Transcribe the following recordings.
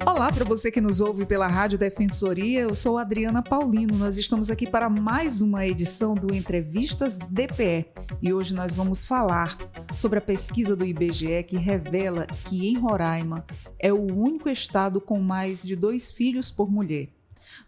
Olá para você que nos ouve pela Rádio Defensoria, eu sou Adriana Paulino. Nós estamos aqui para mais uma edição do Entrevistas DPE e hoje nós vamos falar sobre a pesquisa do IBGE que revela que em Roraima é o único estado com mais de 2 filhos por mulher.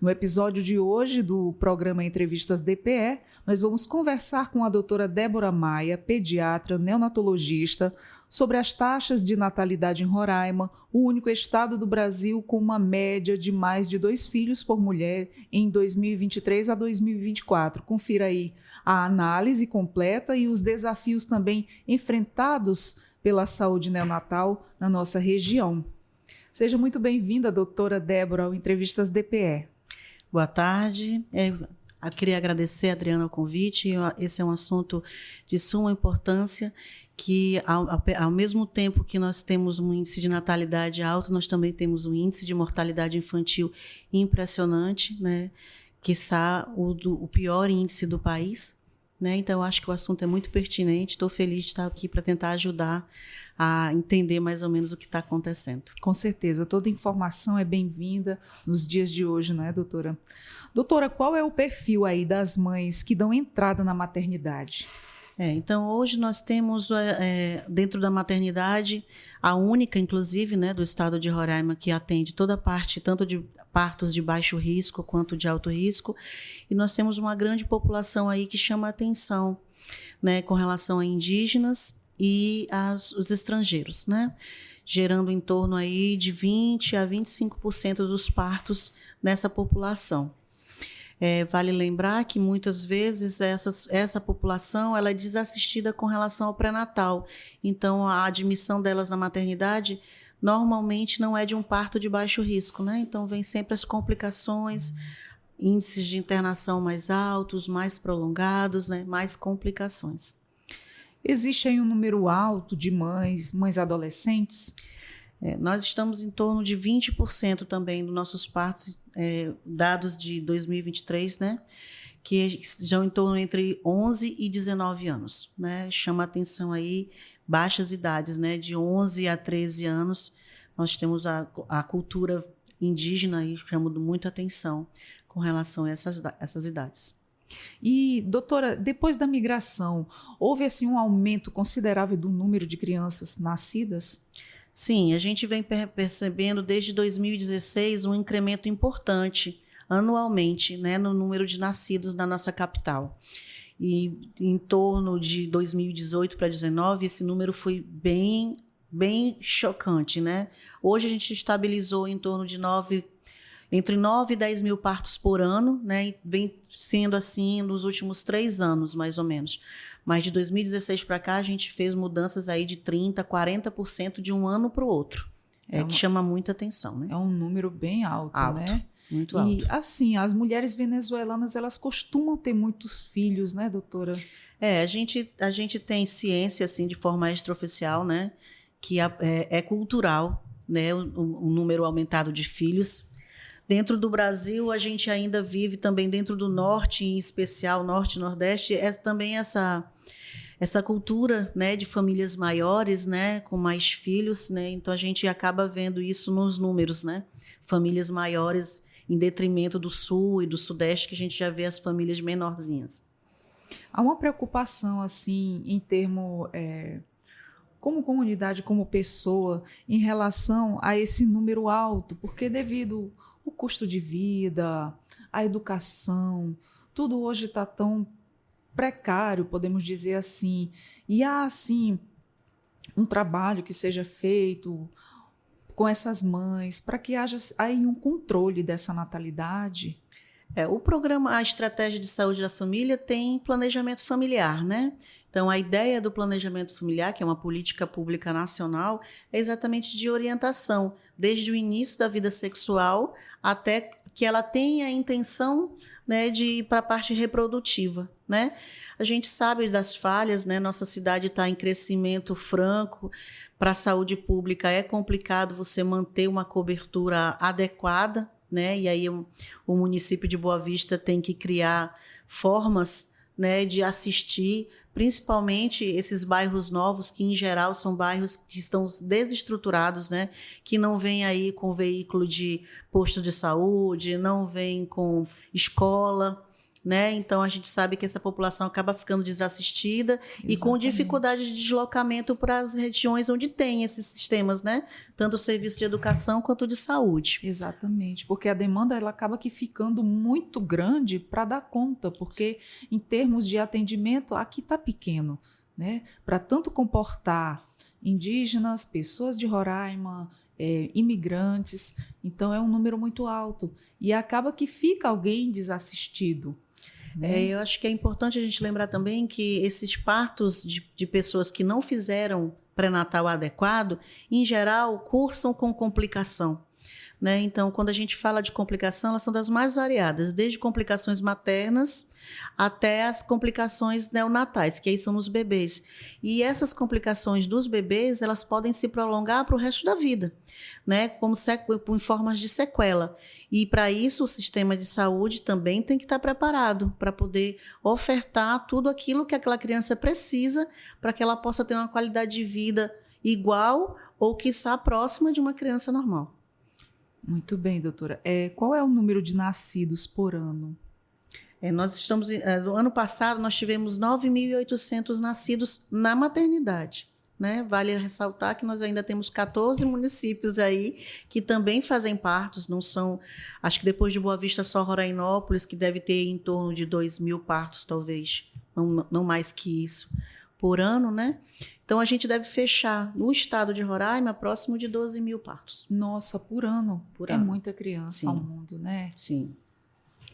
No episódio de hoje do programa Entrevistas DPE, nós vamos conversar com a doutora Débora Maia, pediatra, neonatologista, sobre as taxas de natalidade em Roraima, o único estado do Brasil com uma média de mais de 2 filhos por mulher em 2023 a 2024. Confira aí a análise completa e os desafios também enfrentados pela saúde neonatal na nossa região. Seja muito bem-vinda, doutora Débora, ao Entrevistas DPE. Boa tarde. Eu queria agradecer, Adriana, o convite. Esse é um assunto de suma importância, que ao mesmo tempo que nós temos um índice de natalidade alto, nós também temos um índice de mortalidade infantil impressionante, né? Quiçá o pior índice do país, né? Então, eu acho que o assunto é muito pertinente. Estou feliz de estar aqui para tentar ajudar a entender mais ou menos o que está acontecendo. Com certeza, toda informação é bem-vinda nos dias de hoje, né, doutora? Doutora, qual é o perfil aí das mães que dão entrada na maternidade? Então, hoje nós temos dentro da maternidade, a única, inclusive, né, do estado de Roraima, que atende toda a parte, tanto de partos de baixo risco quanto de alto risco, e nós temos uma grande população aí que chama atenção, né, com relação a indígenas e os estrangeiros, né, gerando em torno aí de 20% a 25% dos partos nessa população. Vale lembrar que muitas vezes essa população ela é desassistida com relação ao pré-natal. Então, a admissão delas na maternidade normalmente não é de um parto de baixo risco, né? Então, vem sempre as complicações, índices de internação mais altos, mais prolongados, né? Mais complicações. Existe aí um número alto de mães adolescentes? Nós estamos em torno de 20% também dos nossos partos, dados de 2023, né, que já em torno entre 11 e 19 anos. Né, chama a atenção aí baixas idades, né, de 11 a 13 anos. Nós temos a cultura indígena aí chamando muita atenção com relação a essas idades. E, doutora, depois da migração, houve assim um aumento considerável do número de crianças nascidas? Sim, a gente vem percebendo desde 2016 um incremento importante anualmente, né, no número de nascidos na nossa capital. E em torno de 2018 para 2019, esse número foi bem chocante, né? Hoje a gente estabilizou em torno de entre 9 e 10 mil partos por ano, né? E vem sendo assim nos últimos 3 anos, mais ou menos. Mas de 2016 para cá, a gente fez mudanças aí de 30%, 40% de um ano para o outro. Que chama muita atenção, né? É um número bem alto, né? Muito alto. E, assim, as mulheres venezuelanas, elas costumam ter muitos filhos, né, doutora? A gente tem ciência, assim, de forma extraoficial, né? Que é cultural, né? O número aumentado de filhos. Dentro do Brasil, a gente ainda vive também dentro do norte, em especial norte e nordeste, também essa cultura, né, de famílias maiores, né, com mais filhos, né? Então a gente acaba vendo isso nos números, né? Famílias maiores em detrimento do sul e do sudeste, que a gente já vê as famílias menorzinhas. Há uma preocupação assim em termos como comunidade, como pessoa, em relação a esse número alto, porque devido ao custo de vida, a educação, tudo hoje está tão precário, podemos dizer assim, e há assim um trabalho que seja feito com essas mães para que haja aí um controle dessa natalidade. O programa, a Estratégia de Saúde da Família tem planejamento familiar, né? Então, a ideia do planejamento familiar, que é uma política pública nacional, é exatamente de orientação, desde o início da vida sexual até que ela tenha a intenção, né, de ir para a parte reprodutiva, né? A gente sabe das falhas, né? Nossa cidade está em crescimento franco. Para a saúde pública é complicado você manter uma cobertura adequada, né? E aí o município de Boa Vista tem que criar formas, né, de assistir principalmente esses bairros novos, que em geral são bairros que estão desestruturados, né? Que não vêm aí com veículo de posto de saúde, não vêm com escola, né? Então a gente sabe que essa população acaba ficando desassistida. Exatamente. E com dificuldade de deslocamento para as regiões onde tem esses sistemas, né? Tanto o serviço de educação quanto de saúde. Exatamente, porque a demanda ela acaba que ficando muito grande para dar conta, porque em termos de atendimento aqui está pequeno, né? Para tanto comportar indígenas, pessoas de Roraima, imigrantes, então é um número muito alto e acaba que fica alguém desassistido. Eu acho que é importante a gente lembrar também que esses partos de pessoas que não fizeram pré-natal adequado, em geral, cursam com complicação. Né? Então, quando a gente fala de complicação, elas são das mais variadas, desde complicações maternas até as complicações neonatais, que aí são nos bebês. E essas complicações dos bebês, elas podem se prolongar para o resto da vida, né? Como em formas de sequela. E para isso, o sistema de saúde também tem que estar preparado para poder ofertar tudo aquilo que aquela criança precisa para que ela possa ter uma qualidade de vida igual ou, quiçá, próxima de uma criança normal. Muito bem, doutora. Qual é o número de nascidos por ano? Nós estamos, no ano passado, nós tivemos 9.800 nascidos na maternidade. Né? Vale ressaltar que nós ainda temos 14 municípios aí que também fazem partos, não são, acho que depois de Boa Vista só Rorainópolis, que deve ter em torno de 2.000 partos, talvez, não mais que isso, por ano, né? Então, a gente deve fechar no estado de Roraima próximo de 12.000 partos. Nossa, por ano. Por ano. Muita criança. Sim. Ao mundo, né? Sim,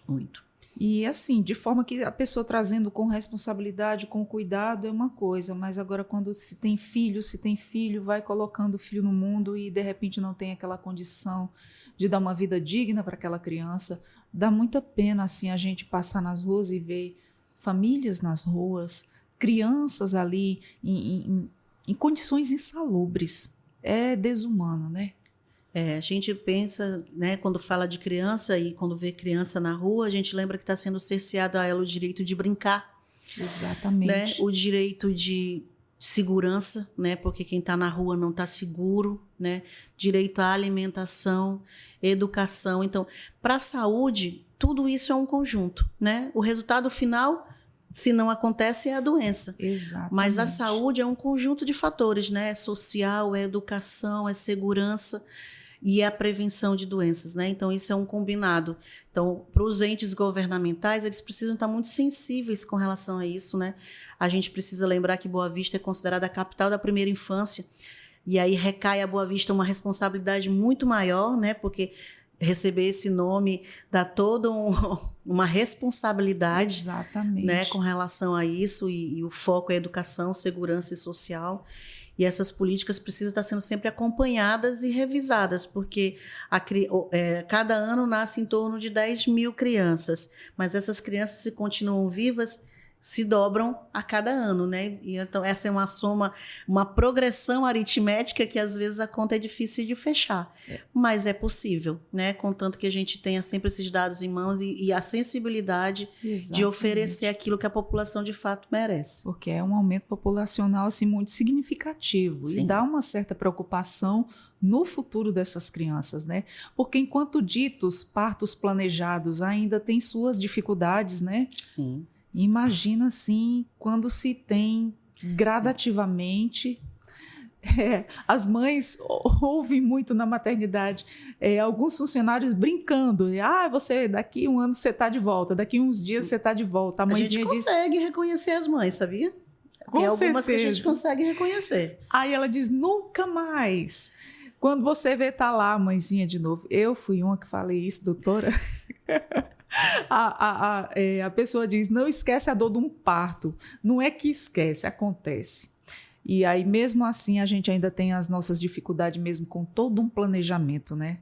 muito. E assim, de forma que a pessoa trazendo com responsabilidade, com cuidado, é uma coisa, mas agora quando se tem filho, vai colocando o filho no mundo e de repente não tem aquela condição de dar uma vida digna para aquela criança, dá muita pena assim a gente passar nas ruas e ver famílias nas ruas, crianças ali em condições insalubres. É desumano, né? A gente pensa, né, quando fala de criança e quando vê criança na rua, a gente lembra que está sendo cerceado a ela o direito de brincar. Exatamente. Né? O direito de segurança, né, porque quem está na rua não está seguro, né? Direito à alimentação, educação. Então, para a saúde, tudo isso é um conjunto, né? O resultado final, se não acontece, é a doença. Exatamente. Mas a saúde é um conjunto de fatores, né? É social, é educação, é segurança e a prevenção de doenças, né? Então, isso é um combinado. Então, para os entes governamentais, eles precisam estar muito sensíveis com relação a isso, né? A gente precisa lembrar que Boa Vista é considerada a capital da primeira infância, e aí recai a Boa Vista uma responsabilidade muito maior, né? Porque receber esse nome dá toda uma responsabilidade. Exatamente. Né, com relação a isso, e o foco é educação, segurança e social. E essas políticas precisam estar sendo sempre acompanhadas e revisadas, porque cada ano nasce em torno de 10.000 crianças, mas essas crianças, se continuam vivas, se dobram a cada ano, né? E então essa é uma soma, uma progressão aritmética que às vezes a conta é difícil de fechar, mas é possível, né? Contanto que a gente tenha sempre esses dados em mãos e a sensibilidade de oferecer aquilo que a população de fato merece. Porque é um aumento populacional assim muito significativo. Sim. E dá uma certa preocupação no futuro dessas crianças, né? Porque enquanto ditos partos planejados ainda têm suas dificuldades, né? Sim. Imagina, assim, quando se tem gradativamente... as mães ouvem muito na maternidade alguns funcionários brincando. Daqui um ano você está de volta, daqui uns dias você está de volta. A gente consegue reconhecer as mães, sabia? Tem algumas que a gente consegue reconhecer. Aí ela diz, nunca mais. Quando você vê, tá lá a mãezinha de novo. Eu fui uma que falei isso, doutora... A pessoa diz, não esquece a dor de um parto. Não é que esquece, acontece. E aí, mesmo assim, a gente ainda tem as nossas dificuldades mesmo com todo um planejamento, né?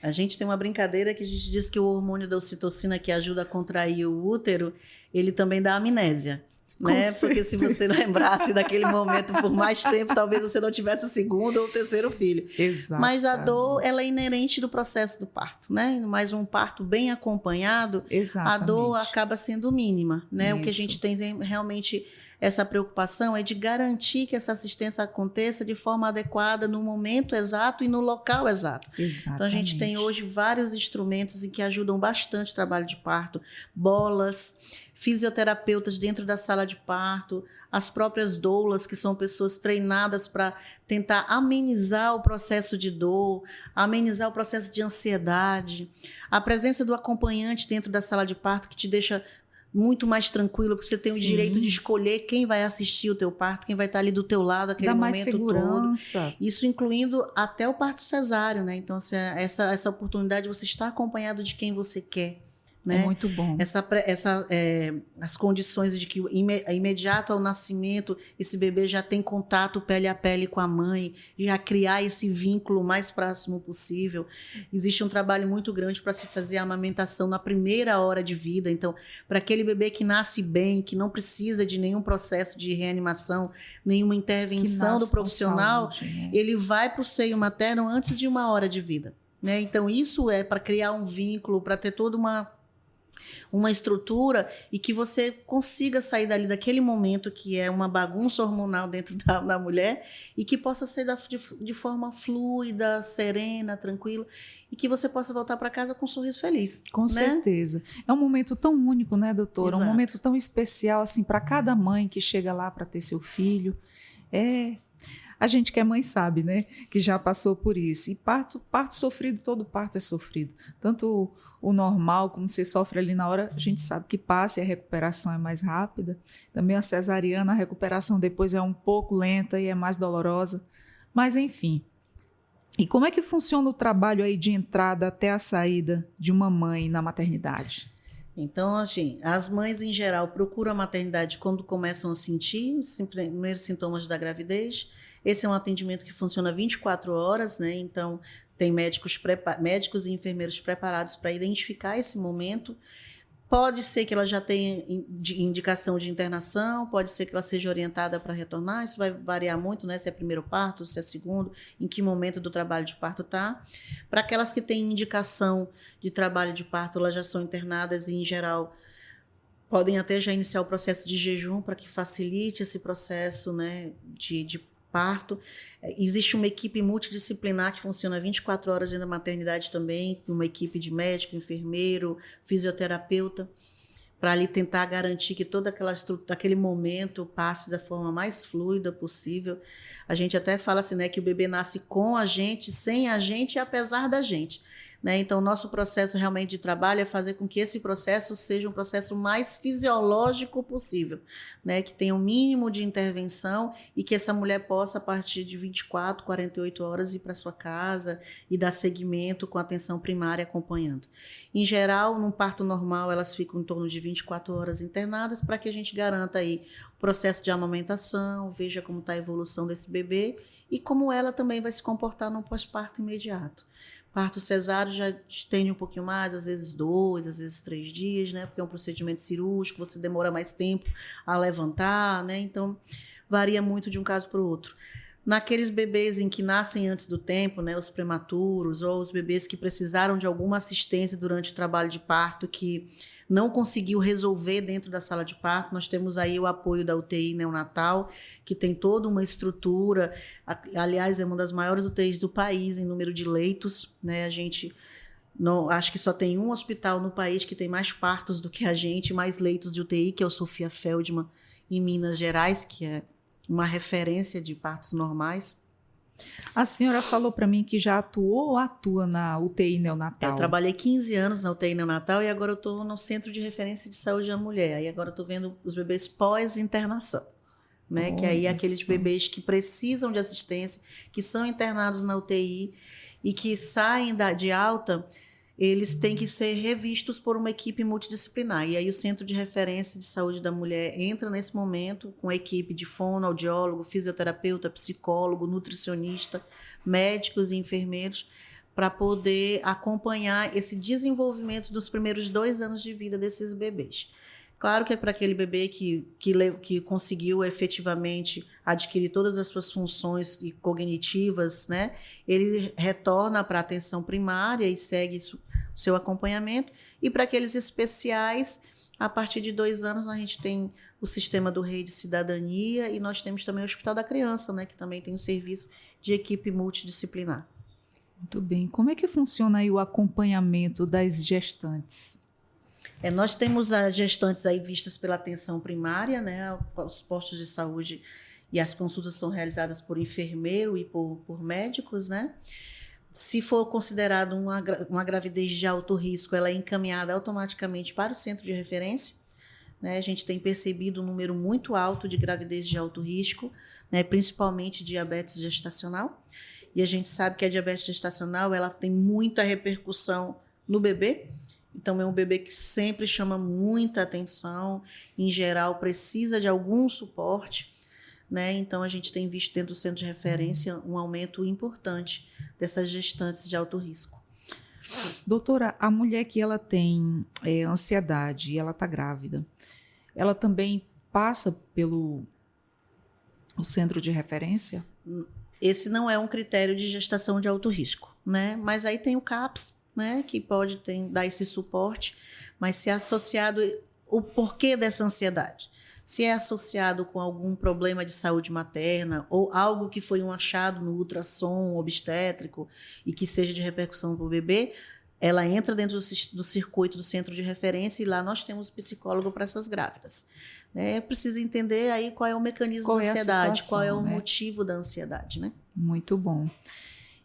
A gente tem uma brincadeira que a gente diz que o hormônio da ocitocina, que ajuda a contrair o útero, ele também dá amnésia. né? Porque se você lembrasse daquele momento por mais tempo, talvez você não tivesse o segundo ou o terceiro filho. Exatamente. Mas a dor, ela é inerente do processo do parto, né? Mas um parto bem acompanhado, Exatamente. a dor acaba sendo mínima, né? Isso. O que a gente tem realmente essa preocupação é de garantir que essa assistência aconteça de forma adequada no momento exato e no local exato. Exatamente. Então a gente tem hoje vários instrumentos em que ajudam bastante o trabalho de parto, bolas, fisioterapeutas dentro da sala de parto, as próprias doulas, que são pessoas treinadas para tentar amenizar o processo de dor, amenizar o processo de ansiedade, a presença do acompanhante dentro da sala de parto que te deixa muito mais tranquilo, porque você tem o direito de escolher quem vai assistir o teu parto, quem vai estar ali do teu lado aquele momento mais segurança. todo. Isso incluindo até o parto cesáreo, né? Então, essa oportunidade de você estar acompanhado de quem você quer. Né? É muito bom. As condições de que imediato ao nascimento esse bebê já tem contato pele a pele com a mãe, já criar esse vínculo o mais próximo possível. Existe um trabalho muito grande para se fazer a amamentação na primeira hora de vida. Então, para aquele bebê que nasce bem, que não precisa de nenhum processo de reanimação, nenhuma intervenção do profissional, saúde, né? Ele vai para o seio materno antes de uma hora de vida. Né? Então, isso é para criar um vínculo, para ter toda uma estrutura e que você consiga sair dali daquele momento que é uma bagunça hormonal dentro da mulher e que possa ser de forma fluida, serena, tranquila e que você possa voltar para casa com um sorriso feliz. Com certeza. É um momento tão único, né, doutora? Exato. Um momento tão especial assim para cada mãe que chega lá para ter seu filho. A gente que é mãe sabe, né? Que já passou por isso. E parto sofrido, todo parto é sofrido. Tanto o normal, como você sofre ali na hora, a gente sabe que passa e a recuperação é mais rápida. Também a cesariana, a recuperação depois é um pouco lenta e é mais dolorosa. Mas, enfim. E como é que funciona o trabalho aí de entrada até a saída de uma mãe na maternidade? Então, assim, as mães em geral procuram a maternidade quando começam a sentir os primeiros sintomas da gravidez. Esse é um atendimento que funciona 24 horas, né? Então, tem médicos e enfermeiros preparados para identificar esse momento. Pode ser que ela já tenha indicação de internação, pode ser que ela seja orientada para retornar, isso vai variar muito, né? Se é primeiro parto, se é segundo, em que momento do trabalho de parto está. Para aquelas que têm indicação de trabalho de parto, elas já são internadas e, em geral, podem até já iniciar o processo de jejum para que facilite esse processo, né, de parto. Existe uma equipe multidisciplinar que funciona 24 horas dentro da maternidade também, uma equipe de médico, enfermeiro, fisioterapeuta, para ali tentar garantir que toda aquele momento passe da forma mais fluida possível. A gente até fala assim, né, que o bebê nasce com a gente, sem a gente e apesar da gente. Né? Então, o nosso processo realmente de trabalho é fazer com que esse processo seja um processo mais fisiológico possível, né? Que tenha o mínimo de intervenção e que essa mulher possa, a partir de 24, 48 horas, ir para sua casa e dar seguimento com atenção primária acompanhando. Em geral, num parto normal, elas ficam em torno de 24 horas internadas para que a gente garanta aí o processo de amamentação, veja como está a evolução desse bebê e como ela também vai se comportar no pós-parto imediato. Parto cesáreo já estende um pouquinho mais, às vezes 2, às vezes 3 dias, né? Porque é um procedimento cirúrgico, você demora mais tempo a levantar, né? Então, varia muito de um caso para o outro. Naqueles bebês em que nascem antes do tempo, né? Os prematuros ou os bebês que precisaram de alguma assistência durante o trabalho de parto que não conseguiu resolver dentro da sala de parto, nós temos aí o apoio da UTI neonatal, que tem toda uma estrutura, aliás, é uma das maiores UTIs do país em número de leitos, né? A gente acho que só tem um hospital no país que tem mais partos do que a gente, mais leitos de UTI, que é o Sofia Feldman, em Minas Gerais, que é uma referência de partos normais. A senhora falou para mim que já atuou ou atua na UTI neonatal? Eu trabalhei 15 anos na UTI neonatal e agora eu estou no Centro de Referência de Saúde da Mulher. Aí agora eu estou vendo os bebês pós-internação, né? Que aí é aqueles bebês que precisam de assistência, que são internados na UTI e que saem de alta, eles têm que ser revistos por uma equipe multidisciplinar. E aí o Centro de Referência de Saúde da Mulher entra nesse momento com a equipe de fonoaudiólogo, fisioterapeuta, psicólogo, nutricionista, médicos e enfermeiros, para poder acompanhar esse desenvolvimento dos primeiros 2 anos de vida desses bebês. Claro que é para aquele bebê que conseguiu efetivamente adquirir todas as suas funções cognitivas, né? Ele retorna para a atenção primária e segue o seu acompanhamento. E para aqueles especiais, a partir de 2 anos, a gente tem o sistema do Rei de Cidadania e nós temos também o Hospital da Criança, né? Que também tem um serviço de equipe multidisciplinar. Muito bem. Como é que funciona aí o acompanhamento das gestantes? Nós temos as gestantes aí vistas pela atenção primária, né? Os postos de saúde e as consultas são realizadas por enfermeiro e por médicos, né? Se for considerado uma gravidez de alto risco, ela é encaminhada automaticamente para o centro de referência, né? A gente tem percebido um número muito alto de gravidez de alto risco, né? Principalmente diabetes gestacional. E a gente sabe que a diabetes gestacional ela tem muita repercussão no bebê. Então, é um bebê que sempre chama muita atenção, em geral precisa de algum suporte, né? Então, a gente tem visto dentro do centro de referência um aumento importante dessas gestantes de alto risco. Doutora, a mulher que ela tem ansiedade e ela está grávida, ela também passa pelo o centro de referência? Esse não é um critério de gestação de alto risco, né? Mas aí tem o CAPS, né, que pode dar esse suporte, mas se é associado o porquê dessa ansiedade. Se é associado com algum problema de saúde materna ou algo que foi um achado no ultrassom obstétrico e que seja de repercussão para o bebê, ela entra dentro do circuito do centro de referência e lá nós temos psicólogo para essas grávidas. Precisa entender aí qual é o mecanismo da ansiedade, qual é o motivo da ansiedade, né? Muito bom.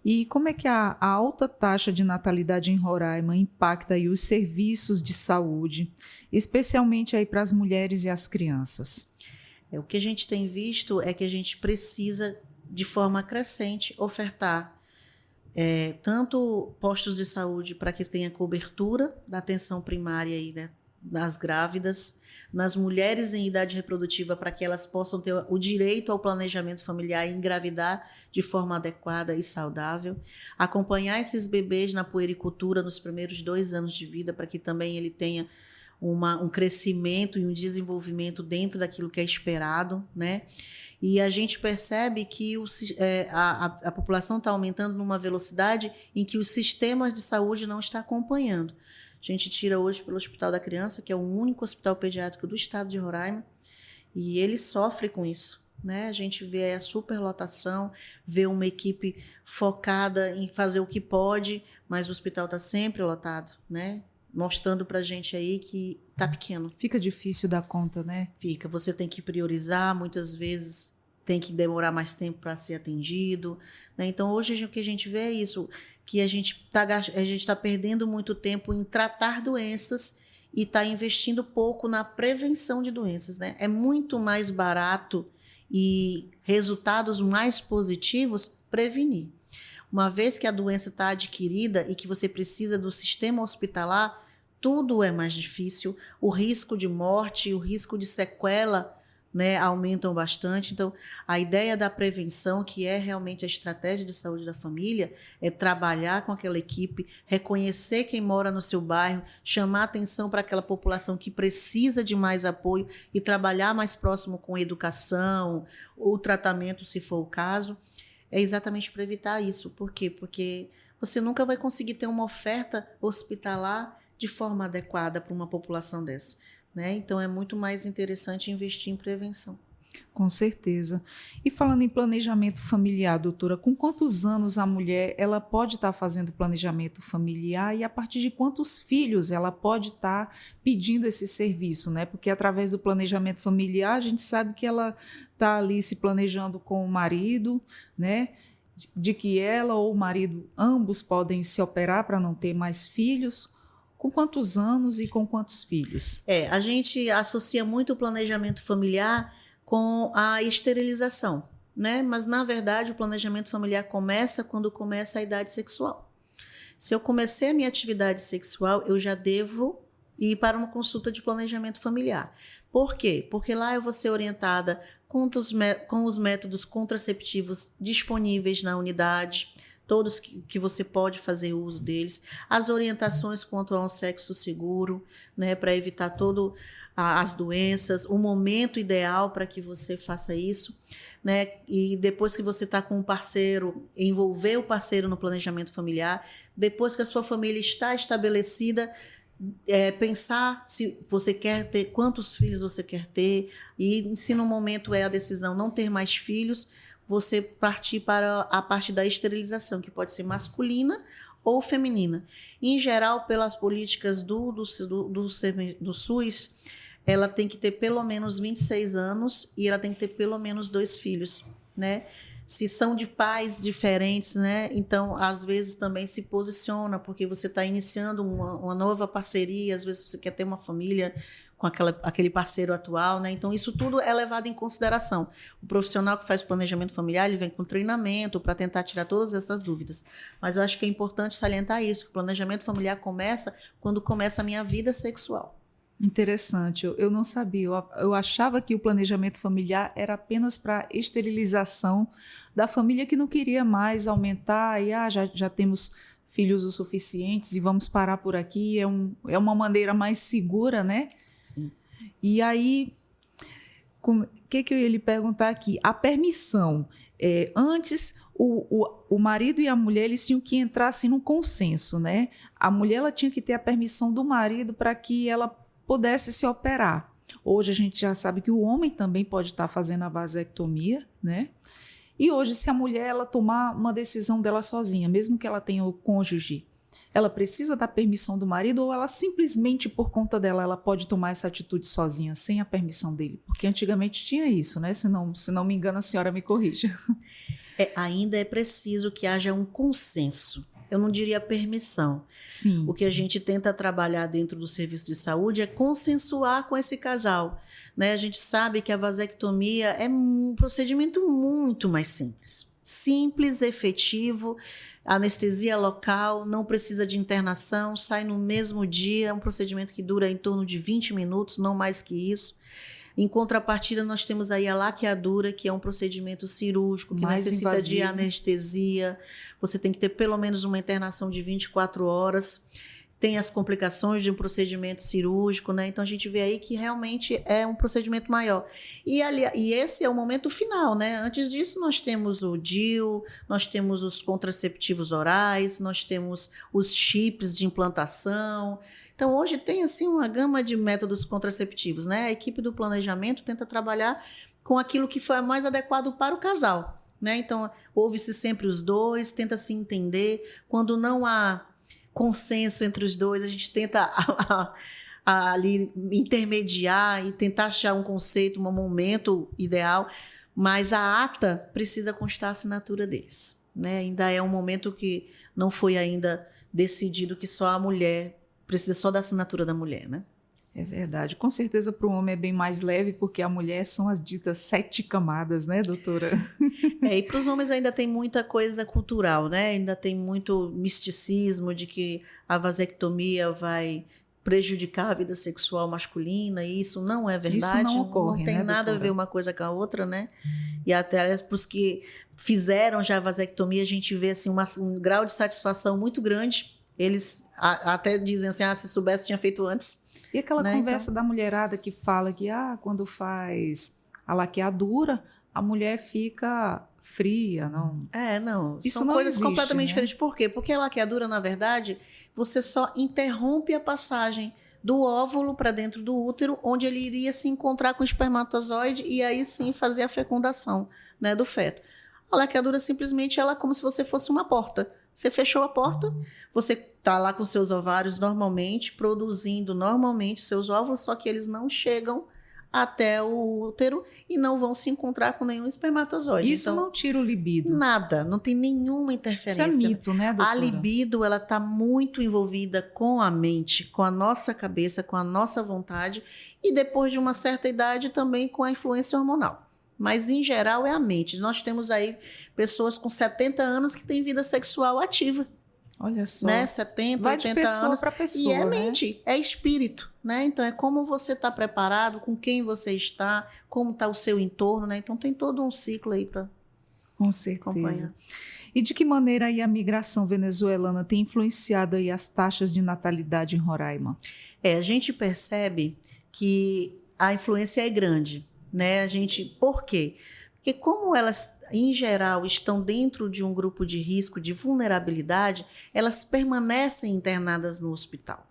E como é que a alta taxa de natalidade em Roraima impacta aí os serviços de saúde, especialmente aí para as mulheres e as crianças? O que a gente tem visto é que a gente precisa, de forma crescente, ofertar tanto postos de saúde para que tenha cobertura da atenção primária aí, né, das grávidas, nas mulheres em idade reprodutiva para que elas possam ter o direito ao planejamento familiar e engravidar de forma adequada e saudável, acompanhar esses bebês na puericultura nos primeiros 2 anos de vida para que também ele tenha um crescimento e um desenvolvimento dentro daquilo que é esperado, né? E a gente percebe que a população está aumentando numa velocidade em que os sistemas de saúde não estão acompanhando. A gente tira hoje pelo Hospital da Criança, que é o único hospital pediátrico do estado de Roraima, e ele sofre com isso, né? A gente vê a superlotação, vê uma equipe focada em fazer o que pode, mas o hospital está sempre lotado, né? Mostrando para a gente aí que está pequeno. Fica difícil dar conta, né? Fica. Você tem que priorizar, muitas vezes tem que demorar mais tempo para ser atendido, né? Então, hoje o que a gente vê é isso, que a gente está perdendo muito tempo em tratar doenças e está investindo pouco na prevenção de doenças, né? É muito mais barato e resultados mais positivos prevenir. Uma vez que a doença está adquirida e que você precisa do sistema hospitalar, tudo é mais difícil, o risco de morte, o risco de sequela, né, aumentam bastante. Então, a ideia da prevenção, que é realmente a estratégia de saúde da família, é trabalhar com aquela equipe, reconhecer quem mora no seu bairro, chamar atenção para aquela população que precisa de mais apoio e trabalhar mais próximo com educação ou tratamento, se for o caso. É exatamente para evitar isso. Por quê? Porque você nunca vai conseguir ter uma oferta hospitalar de forma adequada para uma população dessa, né? Então, é muito mais interessante investir em prevenção. Com certeza. E falando em planejamento familiar, doutora, com quantos anos a mulher ela pode estar fazendo planejamento familiar e a partir de quantos filhos ela pode estar pedindo esse serviço, né? Porque através do planejamento familiar a gente sabe que ela está ali se planejando com o marido, né? De que ela ou o marido, ambos podem se operar para não ter mais filhos. Com quantos anos e com quantos filhos? A gente associa muito o planejamento familiar com a esterilização, né? Mas, na verdade, o planejamento familiar começa quando começa a idade sexual. Se eu comecei a minha atividade sexual, eu já devo ir para uma consulta de planejamento familiar. Por quê? Porque lá eu vou ser orientada com os métodos contraceptivos disponíveis na unidade, todos que você pode fazer uso deles, as orientações quanto a um sexo seguro, né, para evitar todas as doenças, o momento ideal para que você faça isso, né, e depois que você está com um parceiro, envolver o parceiro no planejamento familiar, depois que a sua família está estabelecida, pensar se você quer ter, quantos filhos você quer ter, e se no momento a decisão não ter mais filhos, você partir para a parte da esterilização, que pode ser masculina ou feminina. Em geral, pelas políticas do SUS, ela tem que ter pelo menos 26 anos e ela tem que ter pelo menos 2 filhos, né? Se são de pais diferentes, né? Então, às vezes também se posiciona, porque você está iniciando uma nova parceria, às vezes você quer ter uma família com aquele parceiro atual, né? Então, isso tudo é levado em consideração. O profissional que faz planejamento familiar, ele vem com treinamento para tentar tirar todas essas dúvidas. Mas eu acho que é importante salientar isso, que o planejamento familiar começa quando começa a minha vida sexual. Interessante, eu não sabia, eu achava que o planejamento familiar era apenas para esterilização da família que não queria mais aumentar e já temos filhos o suficientes e vamos parar por aqui, é uma maneira mais segura, né? Sim. E aí, o que eu ia lhe perguntar aqui? A permissão, antes o marido e a mulher eles tinham que entrar assim num consenso, né? A mulher ela tinha que ter a permissão do marido para que ela pudesse se operar. Hoje a gente já sabe que o homem também pode estar fazendo a vasectomia, né? E hoje, se a mulher ela tomar uma decisão dela sozinha, mesmo que ela tenha o cônjuge, ela precisa da permissão do marido ou ela simplesmente, por conta dela, ela pode tomar essa atitude sozinha, sem a permissão dele? Porque antigamente tinha isso, né? Se não me engano, a senhora me corrija. Ainda é preciso que haja um consenso. Eu não diria permissão. Sim. O que a gente tenta trabalhar dentro do serviço de saúde é consensuar com esse casal, né? A gente sabe que a vasectomia é um procedimento muito mais simples. Simples, efetivo, anestesia local, não precisa de internação, sai no mesmo dia, é um procedimento que dura em torno de 20 minutos, não mais que isso. Em contrapartida, nós temos aí a laqueadura, que é um procedimento cirúrgico, que mais necessita invasivo. de anestesia. Você tem que ter pelo menos uma internação de 24 horas. Tem as complicações de um procedimento cirúrgico, né? Então, a gente vê aí que realmente é um procedimento maior. E esse é o momento final, né? Antes disso, nós temos o DIU, nós temos os contraceptivos orais, nós temos os chips de implantação. Então, hoje tem assim uma gama de métodos contraceptivos, né? A equipe do planejamento tenta trabalhar com aquilo que foi mais adequado para o casal, né? Então, ouve-se sempre os dois, tenta se entender. Quando não há consenso entre os dois, a gente tenta ali intermediar e tentar achar um conceito, um momento ideal, mas a ata precisa constar a assinatura deles, né? Ainda é um momento que não foi ainda decidido que só a mulher precisa só da assinatura da mulher, né? É verdade. Com certeza para o homem é bem mais leve, porque a mulher são as ditas 7 camadas, né, doutora? E para os homens ainda tem muita coisa cultural, né? Ainda tem muito misticismo de que a vasectomia vai prejudicar a vida sexual masculina, e isso não é verdade. Isso não ocorre, não tem né, nada doutora? a ver uma coisa com a outra, né? E até para os que fizeram já a vasectomia, a gente vê assim, um grau de satisfação muito grande. Eles até dizem assim, se soubesse, tinha feito antes. E aquela né? conversa da mulherada que fala que quando faz a laqueadura, a mulher fica fria, não? Não. Isso São não coisas existe, completamente né? diferentes. Por quê? Porque a laqueadura, na verdade, você só interrompe a passagem do óvulo para dentro do útero, onde ele iria se encontrar com o espermatozoide e aí sim fazer a fecundação, né, do feto. A laqueadura simplesmente ela é como se você fosse uma porta. Você fechou a porta, você está lá com seus ovários normalmente, produzindo normalmente seus óvulos, só que eles não chegam até o útero e não vão se encontrar com nenhum espermatozoide. Isso então, não tira o libido. Nada, não tem nenhuma interferência. Isso é mito, né, doutora? A libido, ela está muito envolvida com a mente, com a nossa cabeça, com a nossa vontade e depois de uma certa idade também com a influência hormonal. Mas, em geral, é a mente. Nós temos aí pessoas com 70 anos que têm vida sexual ativa. Olha só. Né? 70, Vai 80 de pessoa anos. para pessoa, e é né? mente, é espírito. Né? Então, é como você está preparado, com quem você está, como está o seu entorno. Né? Então, tem todo um ciclo aí para Com certeza. acompanhar. E de que maneira aí a migração venezuelana tem influenciado aí as taxas de natalidade em Roraima? A gente percebe que a influência é grande, né? Por quê? Porque como elas, em geral, estão dentro de um grupo de risco de vulnerabilidade, elas permanecem internadas no hospital.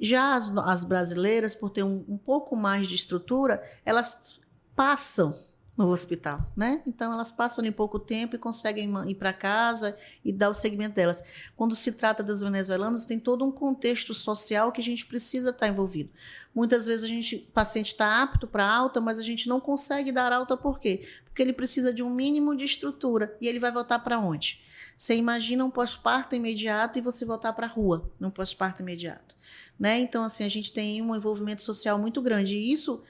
Já as brasileiras, por ter um pouco mais de estrutura, elas passam no hospital, né? Então, elas passam em pouco tempo e conseguem ir para casa e dar o segmento delas. Quando se trata dos venezuelanos, tem todo um contexto social que a gente precisa estar envolvido. Muitas vezes o paciente está apto para alta, mas a gente não consegue dar alta por quê? Porque ele precisa de um mínimo de estrutura. E ele vai voltar para onde? Você imagina um pós-parto imediato e você voltar para a rua, num pós-parto imediato. Né? Então, assim, a gente tem um envolvimento social muito grande. E isso